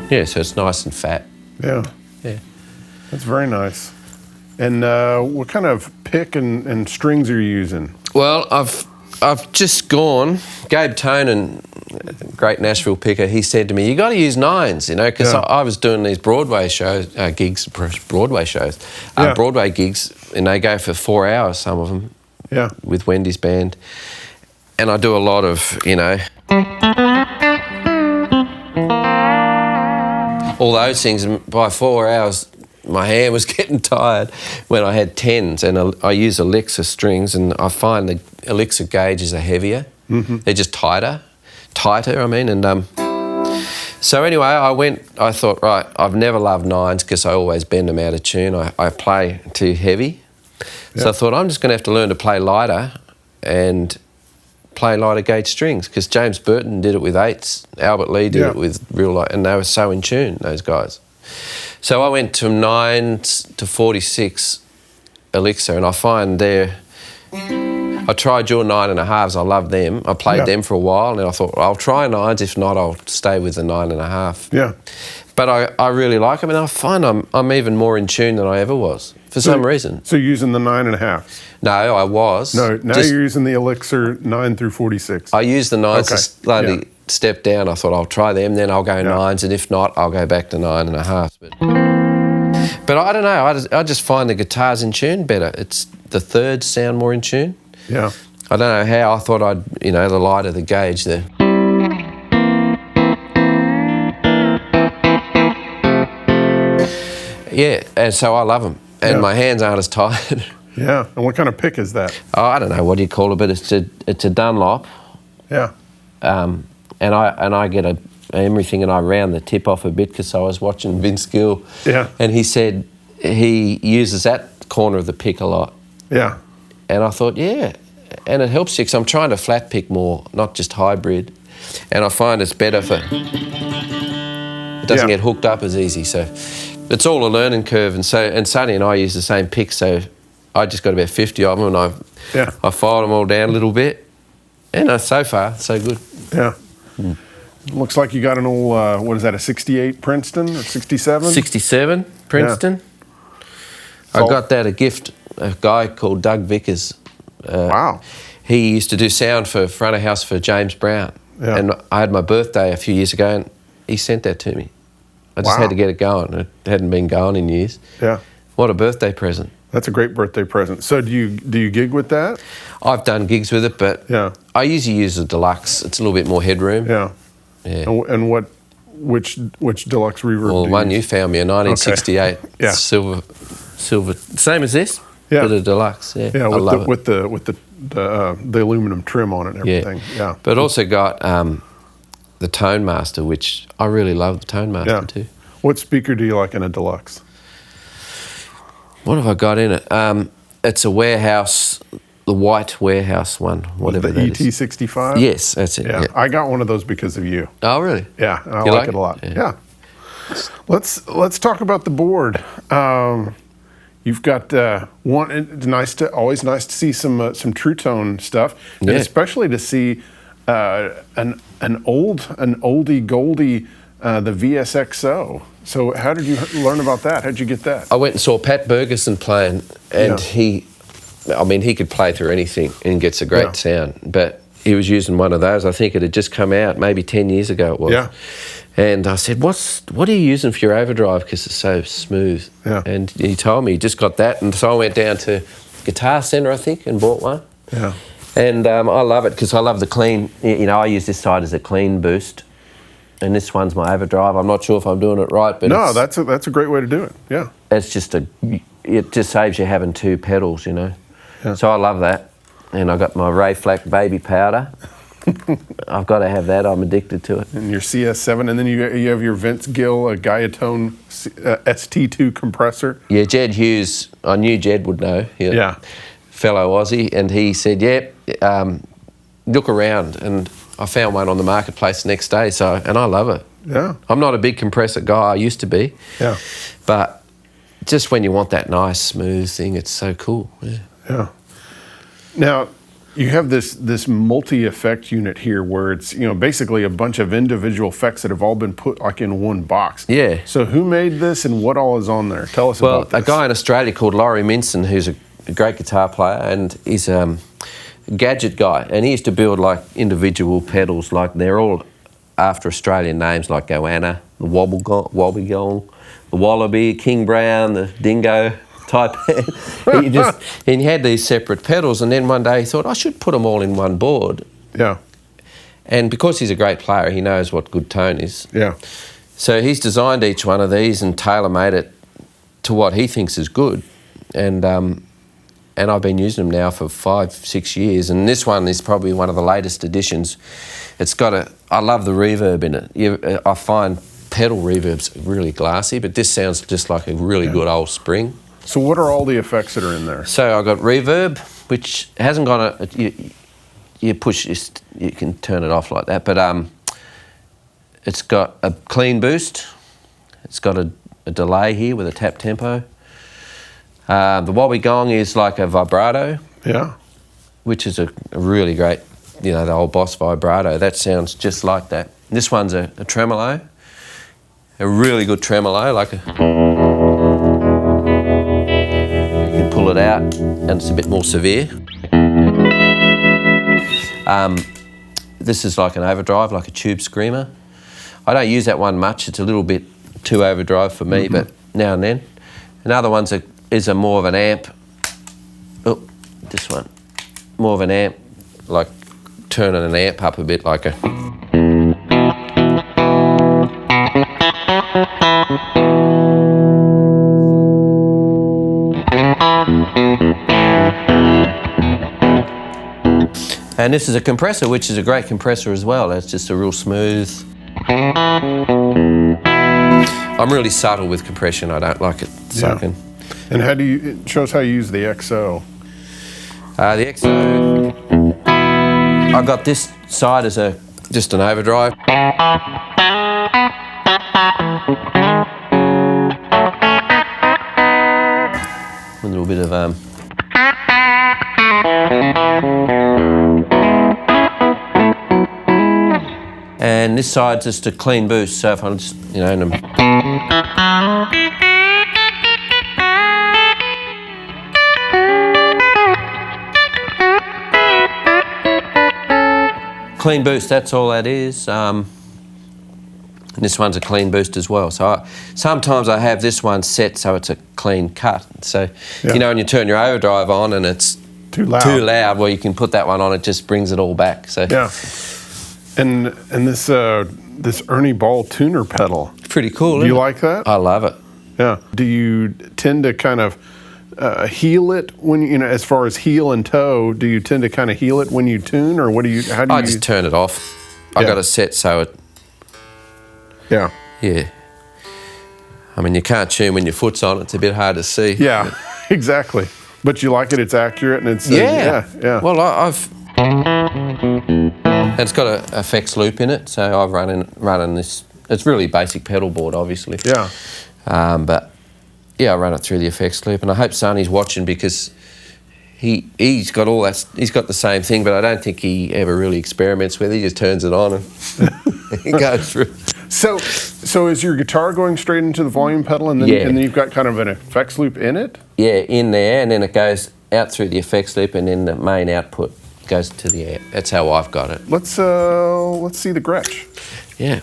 Yeah, so it's nice and fat. Yeah. Yeah. That's very nice. And what kind of pick and strings are you using? Well, I've just gone. Gabe Tonin, great Nashville picker, he said to me, "You got to use 9s, because I was doing these Broadway shows, Broadway gigs, and they go for 4 hours, some of them, with Wendy's band, and I do a lot of, all those things. And by 4 hours, my hand was getting tired when I had 10s, and I use Elixir strings, and I find the Elixir gauges are heavier. Mm-hmm. They're just tighter, and so anyway, I thought, right, I've never loved 9s because I always bend them out of tune. I play too heavy. Yep. So I thought I'm just going to have to learn to play lighter and play lighter gauge strings, because James Burton did it with 8s, Albert Lee did it with real light, and they were so in tune, those guys. So I went from 9s to 46 Elixir, and I find I tried your 9.5s, I love them. I played them for a while, and I thought, I'll try 9s, if not, I'll stay with the 9.5. Yeah. But I really like them, and I find I'm even more in tune than I ever was, for some reason. So you're using the 9.5s? No, I was. No, now you're using the Elixir 9 through 46. I used the 9s to slightly step down. I thought I'll try them, then I'll go 9s, and if not, I'll go back to 9.5s. But I don't know, I just find the guitars in tune better. It's the thirds sound more in tune. Yeah. I don't know how. I thought the lighter the gauge there. Yeah, and so I love them. And my hands aren't as tired. Yeah. And what kind of pick is that? Oh, I don't know what do you call it, but it's a Dunlop. Yeah. And I get everything, and I round the tip off a bit because I was watching Vince Gill. Yeah. And he said he uses that corner of the pick a lot. Yeah. And I thought, yeah, and it helps you because I'm trying to flat pick more, not just hybrid. And I find it's better for, it doesn't get hooked up as easy. So it's all a learning curve. And Sonny and I use the same pick, so I just got about 50 of them, and I filed them all down a little bit. And so far, so good. Yeah. Looks like you got an old, what is that, a 68 Princeton or 67? 67 Princeton. Yeah. I got that a gift, a guy called Doug Vickers. Wow. He used to do sound for front of house for James Brown. Yeah. And I had my birthday a few years ago, and he sent that to me. I just had to get it going. It hadn't been going in years. Yeah. What a birthday present. That's a great birthday present. So do you gig with that? I've done gigs with it, but I usually use a deluxe. It's a little bit more headroom. Yeah. Yeah. And which deluxe reverb? Well, one you found me, a 1968 yeah. silver, same as this, but a deluxe. Yeah, yeah, I love with the aluminum trim on it and everything. Yeah. But also got the Tone Master, which I really love the Tone Master too. What speaker do you like in a deluxe? What have I got in it? It's a Warehouse, the white Warehouse one, whatever that is. The ET65? Yes, that's it. Yeah. I got one of those because of you. Oh, really? Yeah, and I like it a lot. Yeah. Let's talk about the board. You've got one. It's always nice to see some True Tone stuff, and especially to see an oldie goldie, the VSXO. So how did you learn about that? How'd you get that? I went and saw Pat Bergeson playing, and he could play through anything and gets a great sound. But he was using one of those. I think it had just come out, maybe 10 years ago it was. Yeah. And I said, what are you using for your overdrive? Because it's so smooth. Yeah. And he told me he just got that. And so I went down to Guitar Center, I think, and bought one. Yeah. And I love it because I love the clean. You know, I use this side as a clean boost. And this one's my overdrive. I'm not sure if I'm doing it right, but no, that's a great way to do it. Yeah. It's just it just saves you having two pedals, you know. Yeah. So I love that. And I got my Ray Flack baby powder. I've got to have that. I'm addicted to it. And your CS7, and then you have your Vince Gill Guyatone ST2 compressor. Yeah, Jed Hughes. I knew Jed would know. Yeah. Fellow Aussie, and he said, look around, and I found one on the marketplace the next day. And I love it. Yeah. I'm not a big compressor guy. I used to be. Yeah. But just when you want that nice smooth thing, it's so cool. Yeah. Yeah. Now, you have this multi-effect unit here where it's, basically a bunch of individual effects that have all been put like in one box. Yeah. So who made this and what all is on there? Tell us about this. Well, a guy in Australia called Laurie Minson, who's a great guitar player, and he's a gadget guy, and he used to build like individual pedals, like they're all after Australian names like Goanna, the Wobbegong, the Wallaby, King Brown, the Dingo type. He had these separate pedals, and then one day he thought, I should put them all in one board. Yeah. And because he's a great player, he knows what good tone is. Yeah. So he's designed each one of these and tailor-made it to what he thinks is good. And I've been using them now for 5-6 years, and this one is probably one of the latest additions. It's got I love the reverb in it. I find pedal reverb's really glassy, but this sounds just like a really good old spring. So what are all the effects that are in there? So I got reverb, which hasn't got you push, you can turn it off like that, but it's got a clean boost. It's got a delay here with a tap tempo. The Wobbegong is like a vibrato. Yeah. Which is a really great, the old Boss vibrato. That sounds just like that. This one's a tremolo. A really good tremolo, like you can pull it out and it's a bit more severe. This is like an overdrive, like a tube screamer. I don't use that one much. It's a little bit too overdrive for me, but now and then. Another one's is more of an amp. Oh, this one. More of an amp, like turning an amp up a bit, like a... And this is a compressor, which is a great compressor as well. It's just a real smooth. I'm really subtle with compression. I don't like it sucking. And how do you, show us how you use the XO. The XO, I got this side as just an overdrive. A little bit of and this side's just a clean boost. So if I'm just, you know, clean boost, that's all that is. And this one's a clean boost as well. So sometimes I have this one set so it's a clean cut. So, you know, when you turn your overdrive on and it's too loud, well, you can put that one on, it just brings it all back. So yeah. And this this Ernie Ball tuner pedal. Pretty cool, Do you like that? I love it. Yeah. Do you tend to kind of heel it when, you know, as far as heel and toe, do you tend to kind of heel it when you tune, or what do you, how do you? I just turn it off. I got it set so it. Yeah. Yeah. I mean, you can't tune when your foot's on. It's a bit hard to see. Yeah, exactly. But you like it. It's accurate and it's yeah. Well, I've and it's got a effects loop in it, so I've running this. It's really basic pedal board, obviously. Yeah. But yeah, I run it through the effects loop, and I hope Sonny's watching because he's got all that. He's got the same thing, but I don't think he ever really experiments with it. He just turns it on and he goes through. So is your guitar going straight into the volume pedal, and then and then you've got kind of an effects loop in it? Yeah, in there, and then it goes out through the effects loop, and then the main output goes to the amp. That's how I've got it. Let's see the Gretsch. Yeah.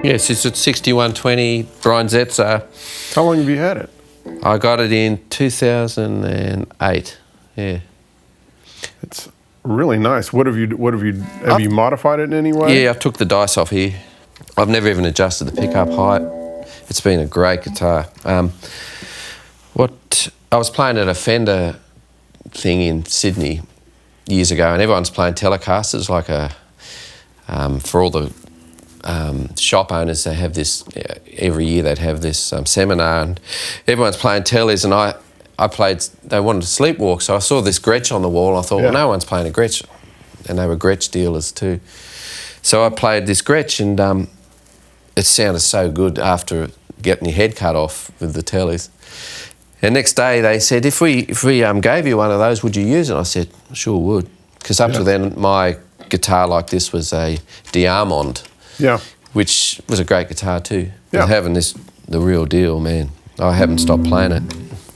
Yes, it's at 6120 Brian Zetzer. How long have you had it? I got it in 2008. Yeah. It's really nice. Have you modified it in any way? Yeah, I took the dice off here. I've never even adjusted the pickup height. It's been a great guitar. I was playing at a Fender thing in Sydney years ago, and everyone's playing Telecasters, like for all the shop owners. They have this every year. They'd have this seminar, and everyone's playing Teles, and I played. They wanted to sleepwalk, so I saw this Gretsch on the wall. I thought, well, no one's playing a Gretsch, and they were Gretsch dealers too. So I played this Gretsch, and it sounded so good after getting your head cut off with the Teles. And next day they said, if we gave you one of those, would you use it? I said, sure would, because up to then my guitar like this was a Diamond. Yeah. Which was a great guitar too. Yeah. But having this, the real deal, man, I haven't stopped playing it.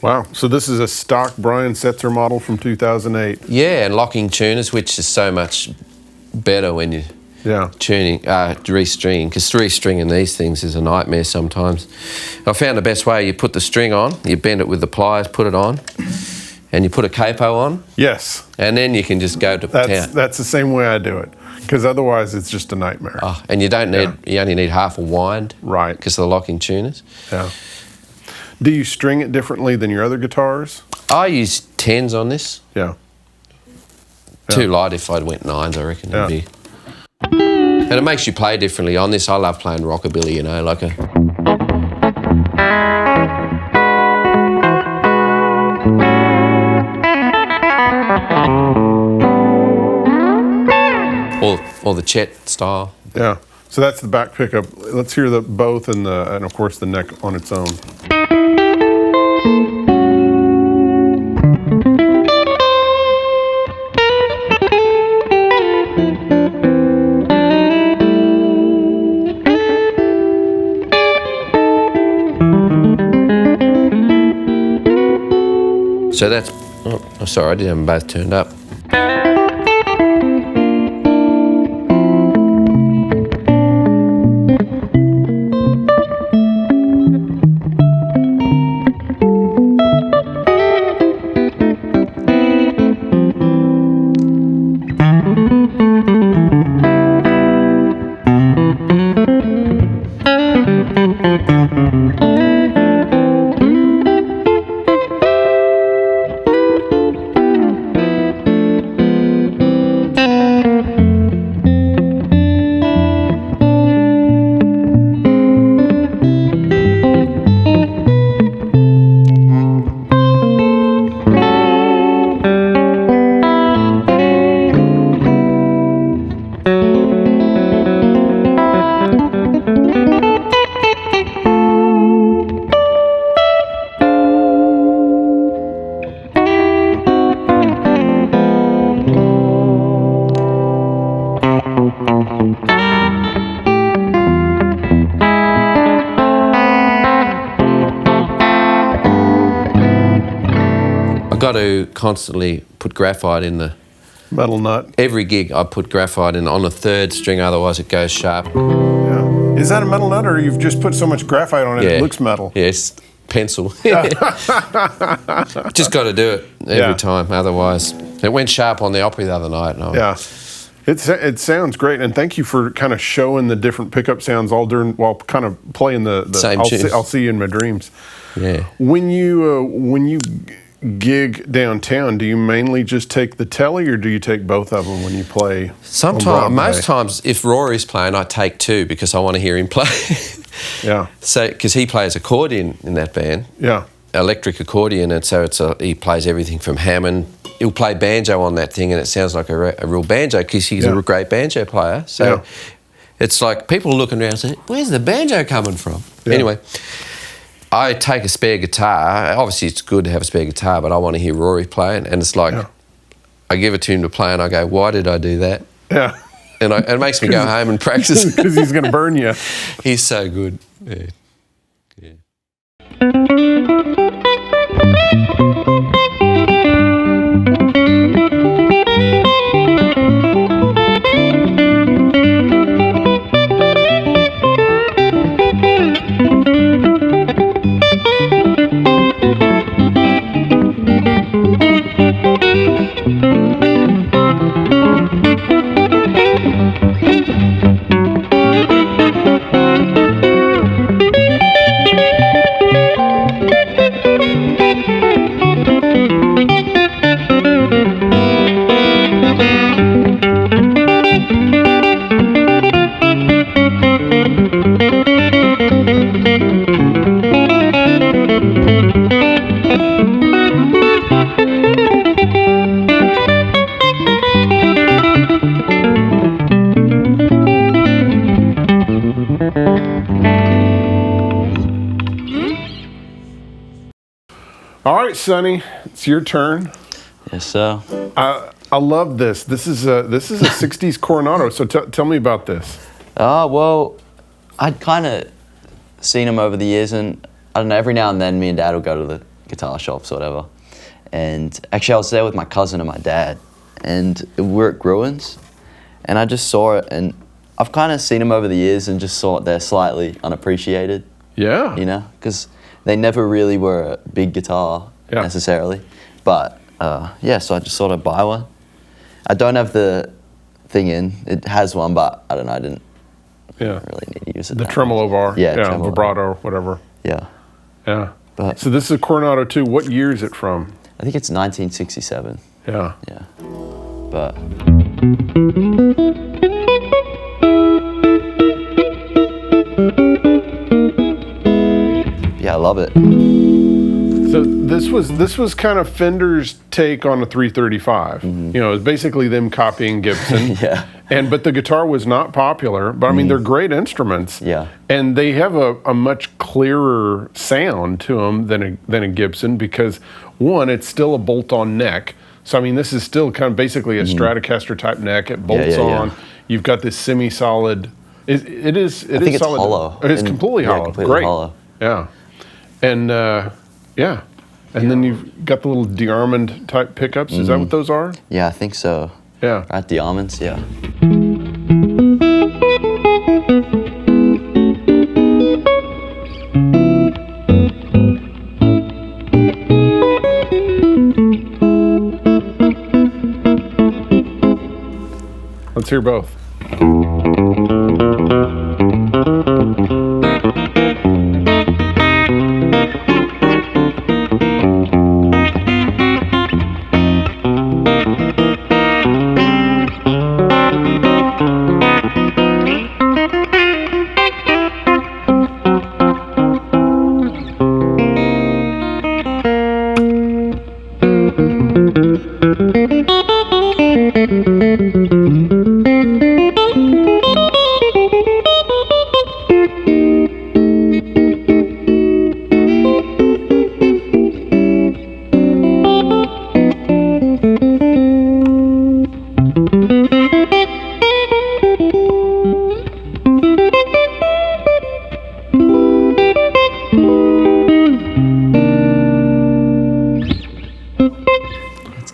Wow. So this is a stock Brian Setzer model from 2008. Yeah, and locking tuners, which is so much better when you tuning, restringing, because restringing these things is a nightmare sometimes. I found the best way, you put the string on, you bend it with the pliers, put it on, and you put a capo on. Yes. And then you can just go to town. That's the same way I do it, because otherwise it's just a nightmare. Oh, and you don't need, you only need half a wind. Right. Because of the locking tuners. Yeah. Do you string it differently than your other guitars? I use 10s on this. Yeah. Too light if I'd went 9s, I reckon it'd be. And it makes you play differently. On this, I love playing rockabilly, you know, like a... Or the Chet style. Yeah. So that's the back pickup. Let's hear the both and of course the neck on its own. So that's, oh, sorry, I didn't have them both turned up. Got to constantly put graphite in the metal nut. Every gig I put graphite in on the third string, otherwise it goes sharp. Yeah. Is that a metal nut, or you've just put so much graphite on it it looks metal? Yeah, it's pencil. Just got to do it every time, otherwise it went sharp on the Opry the other night. It sounds great, and thank you for kind of showing the different pickup sounds all during while kind of playing the same I'll see you in my dreams. Yeah. When you gig downtown, do you mainly just take the Tele, or do you take both of them when you play? Most times, if Rory's playing, I take two because I want to hear him play. Yeah. So, because he plays accordion in that band. Yeah. Electric accordion, and so he plays everything from Hammond. He'll play banjo on that thing, and it sounds like a real banjo because he's a great banjo player. So it's like people are looking around and saying, "Where's the banjo coming from?" Yeah. Anyway. I take a spare guitar. Obviously, it's good to have a spare guitar, but I want to hear Rory play it. And it's like, I give it to him to play, and I go, why did I do that? Yeah. And it makes me go home and practice. Because he's going to burn you. He's so good. Yeah. Yeah. All right, Sonny, it's your turn. Yes, sir. I love this. This is a '60s Coronado. So tell me about this. Well, I'd kind of seen him over the years, and I don't know. Every now and then, me and Dad would go to the guitar shops or whatever. And actually, I was there with my cousin and my dad, and we're at Gruins, and I just saw it, and I've kind of seen them over the years, and just thought they're slightly unappreciated. Yeah. You know, because they never really were a big guitar necessarily. But so I just thought I'd buy one. I don't have the thing in. It has one, but I don't know. I didn't really need to use it. The tremolo bar. Yeah, vibrato, whatever. Yeah. Yeah. But so this is a Coronado too. What year is it from? I think it's 1967. Yeah. Yeah. But yeah, I love it. So this was kind of Fender's take on a 335. Mm-hmm. You know, it was basically them copying Gibson. Yeah. But the guitar was not popular. But I mean, they're great instruments. Yeah. And they have a much clearer sound to them than a Gibson because one, it's still a bolt-on neck. So I mean, this is still kind of basically a Stratocaster type neck. It bolts on. You've got this semi-solid. It is. I think it's solid. hollow. It's completely hollow. Completely Great. hollow. Yeah. And And then you've got the little de-almond type pickups. Is that what those are? Yeah, I think so. Yeah. Right, the almonds, yeah. Let's hear both.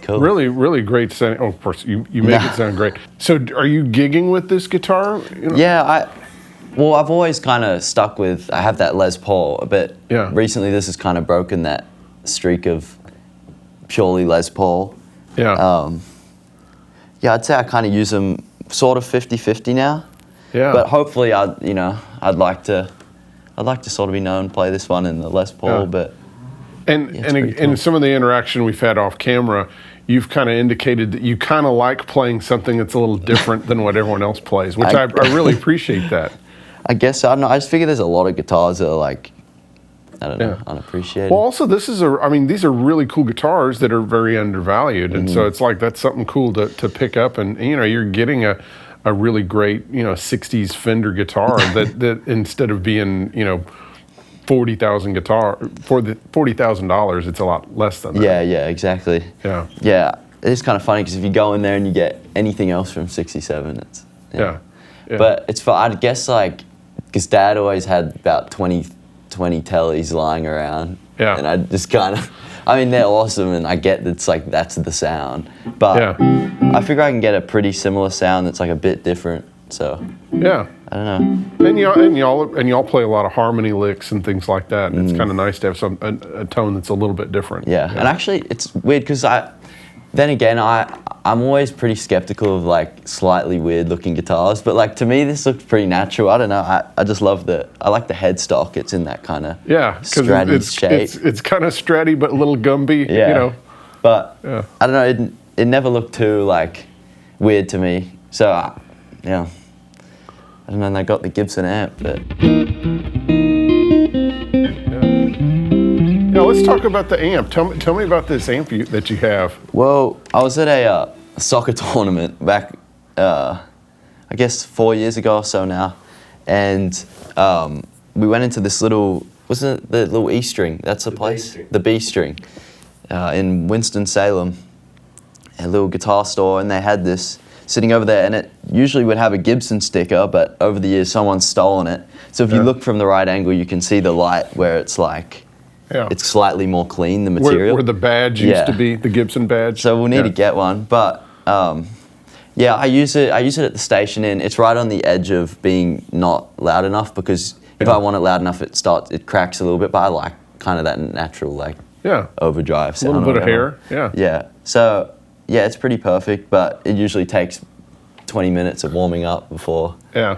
Cool. Really great sound. Oh, of course, you make it sound great. So, are you gigging with this guitar? You know? Yeah, I've always kind of stuck with, I have that Les Paul, but recently this has kind of broken that streak of purely Les Paul. Yeah. Yeah, I'd say I kind of use them sort of 50-50 now. Yeah. But hopefully, I'd like to sort of be known, play this one in the Les Paul, but. And some of the interaction we've had off camera, you've kind of indicated that you kind of like playing something that's a little different than what everyone else plays, which I really appreciate that. I guess, I don't know, I just figure there's a lot of guitars that are like, I don't know, unappreciated. Well, also, these are really cool guitars that are very undervalued, and so it's like that's something cool to pick up, and you're getting a really great, 60s Fender guitar that instead of being, $40,000, it's a lot less than that. Yeah, exactly. Yeah. Yeah, it's kind of funny because if you go in there and you get anything else from 67, it's yeah. But it's for, I guess, like, because Dad always had about 20 Teles lying around. Yeah. And I just kind of, they're awesome, and I get that's like that's the sound, but I figure I can get a pretty similar sound that's like a bit different. So yeah. I don't know. And y'all play a lot of harmony licks and things like that. And it's kind of nice to have a tone that's a little bit different. Yeah. And actually, it's weird because I'm always pretty skeptical of like slightly weird looking guitars, but like to me this looks pretty natural. I don't know. I just love I like the headstock. It's in that kind of stratty shape. It's kind of stratty but a little Gumby. Yeah. But I don't know. It never looked too like weird to me. So yeah. I don't know, and I got the Gibson amp, but. Now let's talk about the amp. Tell me about this amp that you have. Well, I was at a soccer tournament back, I guess 4 years ago or so now, and we went into this little, wasn't it the little E string? That's the place? The B string in Winston-Salem, a little guitar store, and they had this sitting over there, and it usually would have a Gibson sticker, but over the years someone's stolen it. So if you look from the right angle, you can see the light where it's like, it's slightly more clean, the material. Where the badge used to be, the Gibson badge. So we'll need to get one, but I use it at the station, and it's right on the edge of being not loud enough, because if I want it loud enough, it cracks a little bit, but I like kind of that natural overdrive sound. A little bit of hair, Yeah, so yeah, it's pretty perfect, but it usually takes 20 minutes of warming up before. Yeah.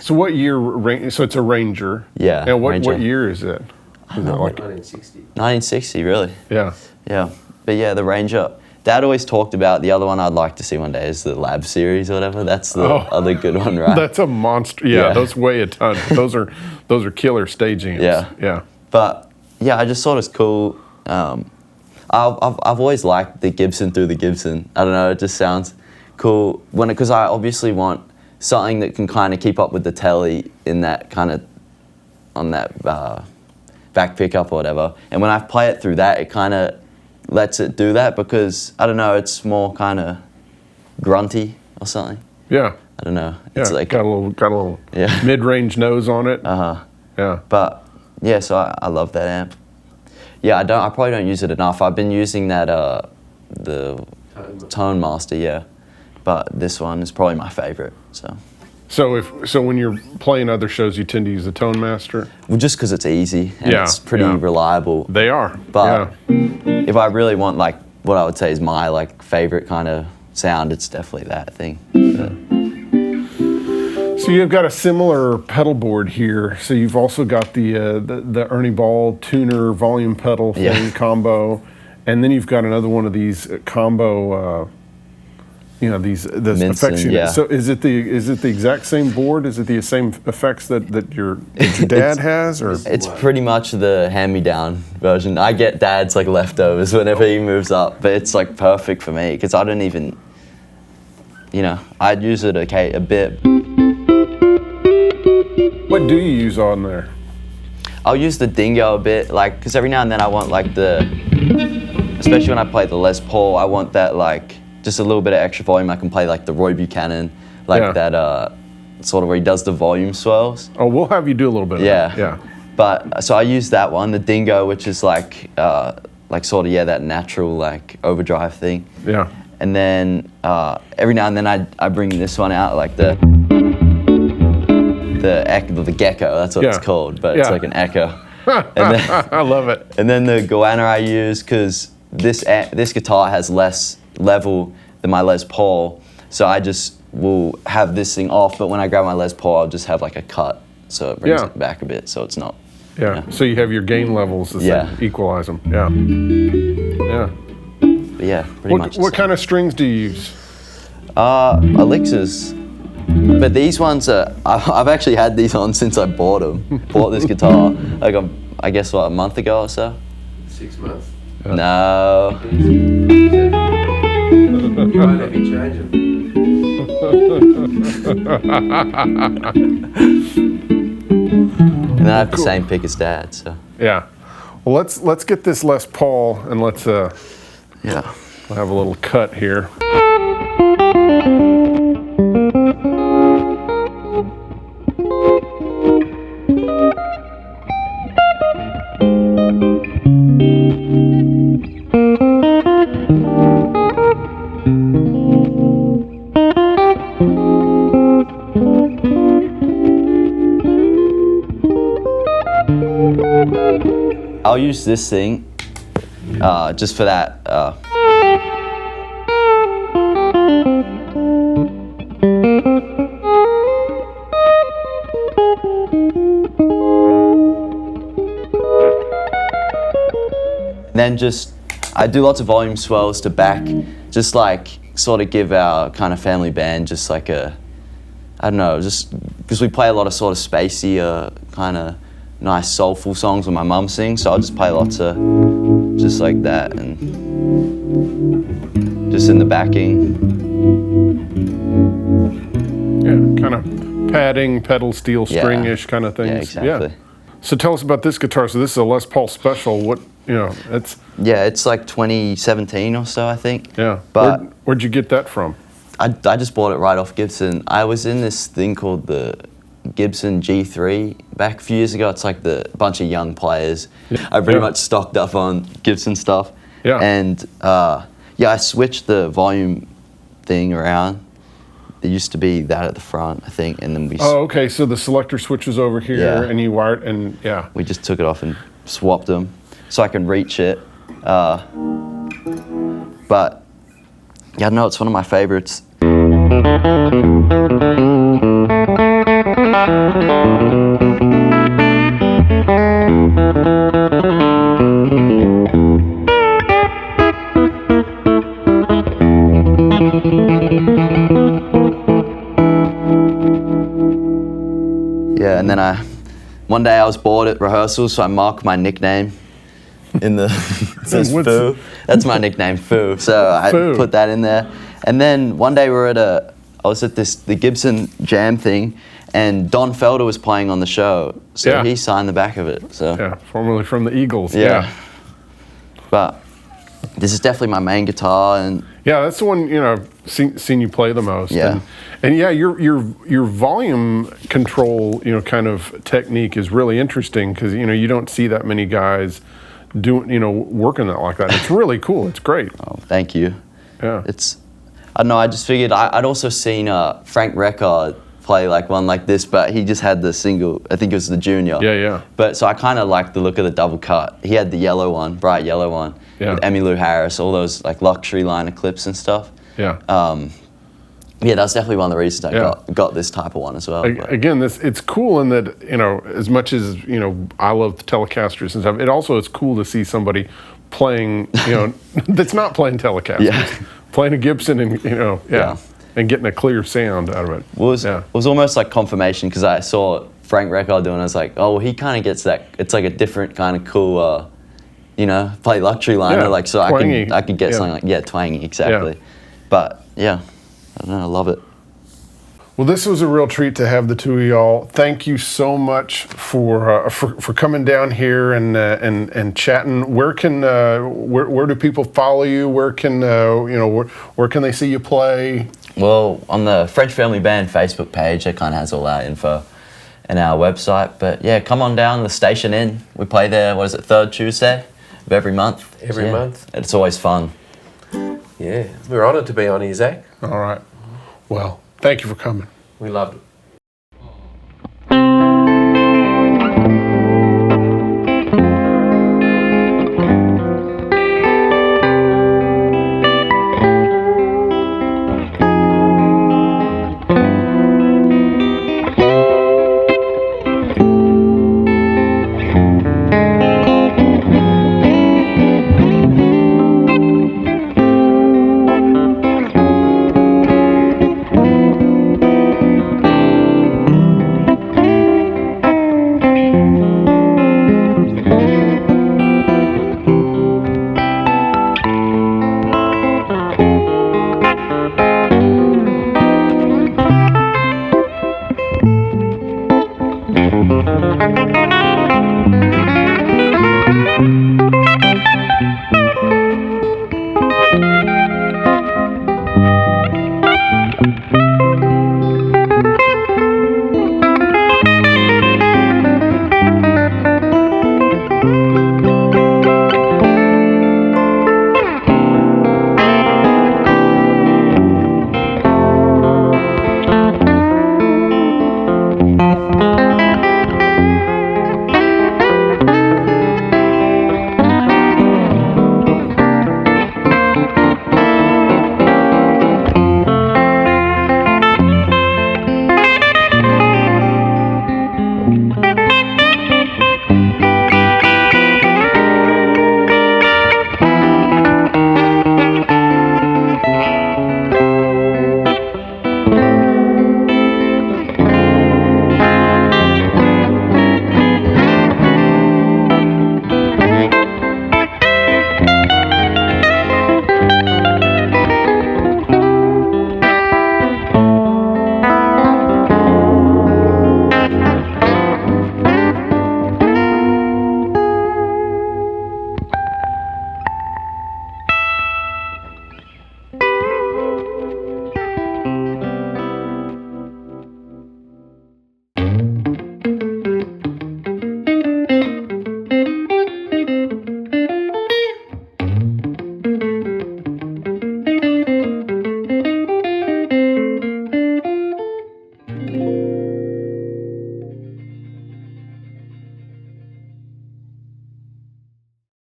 So what year, so it's a Ranger. Yeah. And what Ranger. year is it? Is it like 1960. 1960, really? Yeah. Yeah. But yeah, the Ranger. Dad always talked about the other one I'd like to see one day is the Lab series or whatever. That's the other good one, right? That's a monster. Yeah, those weigh a ton. Those are killer stage amps. Yeah. But yeah, I just thought it's cool. I've always liked the Gibson through the Gibson. I don't know, it just sounds cool because I obviously want something that can kind of keep up with the Tele in that kind of on that back pickup or whatever. And when I play it through that, it kind of lets it do that because I don't know, it's more kind of grunty or something. Yeah. I don't know. Yeah. It's like got a little mid-range nose on it. Uh-huh. Yeah. But yeah, so I love that amp. Yeah, I probably don't use it enough. I've been using that the Tone Master, yeah, but this one is probably my favorite. So when you're playing other shows, you tend to use the Tone Master? Well, just because it's easy and it's pretty reliable. They are. But if I really want like what I would say is my like favorite kind of sound, it's definitely that thing. So you've got a similar pedal board here. So you've also got the Ernie Ball tuner volume pedal thing combo, and then you've got another one of these combo. These effects units. So is it the exact same board? Is it the same effects that your dad has, or it's pretty much the hand-me-down version. I get Dad's like leftovers whenever he moves up, but it's like perfect for me because I don't even, I'd use it a bit. What do you use on there? I'll use the dingo a bit, like, because every now and then I want like especially when I play the Les Paul, I want that like just a little bit of extra volume. I can play like the Roy Buchanan, like that sort of where he does the volume swells. Oh, we'll have you do a little bit of that. Yeah. But so I use that one, the dingo, which is like sort of that natural like overdrive thing. Yeah. And then every now and then I bring this one out, like the gecko, that's what it's called, but it's like an echo. And then, I love it. And then the goanna I use, because this guitar has less level than my Les Paul, so I just will have this thing off, but when I grab my Les Paul, I'll just have like a cut, so it brings it back a bit, so it's not. Yeah, so you have your gain levels the same, equalize them. Yeah. Yeah. But yeah, pretty much. What kind of strings do you use? Elixirs. But these ones I've actually had these on since I bought this guitar, like I guess a month ago or so. 6 months? No. You won't let me change them. And then I have the same pick as Dad, so. Yeah. Well, let's get this Les Paul and let's we'll have a little cut here. I'll use this thing just for that. Then I do lots of volume swells to back, just like sort of give our kind of family band just like I don't know, just because we play a lot of sort of spacey, kind of nice soulful songs when my mum sings, so I'll just play lots of just like that and just in the backing. Yeah, kind of padding, pedal steel, string-ish kind of things. Yeah, exactly. Yeah. So tell us about this guitar. So this is a Les Paul Special. It's... Yeah, it's like 2017 or so, I think. Yeah. But where'd you get that from? I just bought it right off Gibson. I was in this thing called the Gibson G3 back a few years ago. It's like the bunch of young players. Yeah. I pretty much stocked up on Gibson stuff. Yeah. And I switched the volume thing around. There used to be that at the front, I think, and then we... Oh, okay, so the selector switches over here, and you wire it, and we just took it off and swapped them so I can reach it. But, yeah, no, it's one of my favorites. Yeah, and then one day I was bored at rehearsals, so I marked my nickname in the, it says Foo. That's my nickname, Foo. So I put that in there. And then one day I was at the Gibson Jam thing, and Don Felder was playing on the show, so he signed the back of it. So yeah, formerly from the Eagles. Yeah. But this is definitely my main guitar, and that's the one seen you play the most. Yeah. And your volume control kind of technique is really interesting because you don't see that many guys working that like that. It's really cool. It's great. Oh, thank you. Yeah. I don't know, I just figured I'd also seen Frank Record play like one like this, but he just had the single, I think it was the Junior. Yeah. But so I kind of liked the look of the double cut. He had the yellow one, bright yellow one, with Emmylou Harris, all those like luxury line of clips and stuff. Yeah. Yeah, that's definitely one of the reasons I got this type of one as well. Again, it's cool in that, as much as, I love the Telecasters and stuff, it also is cool to see somebody playing, that's not playing Telecasters, playing a Gibson and, and getting a clear sound out of it. It was almost like confirmation because I saw Frank Record doing it. I was like, oh, well, he kind of gets that. It's like a different kind of cool, play luxury liner. Like, so twangy. I could get something like, twangy, exactly. Yeah. But, I don't know, I love it. Well, this was a real treat to have the two of y'all. Thank you so much for coming down here and chatting. Where do people follow you? Where can where can they see you play? Well, on the French Family Band Facebook page, it kind of has all our info, and our website. But yeah, come on down the Station Inn. We play there. What is it? Third Tuesday of every month. Every month. It's always fun. Yeah, we're honoured to be on here, Zach. All right. Well, thank you for coming. We loved it.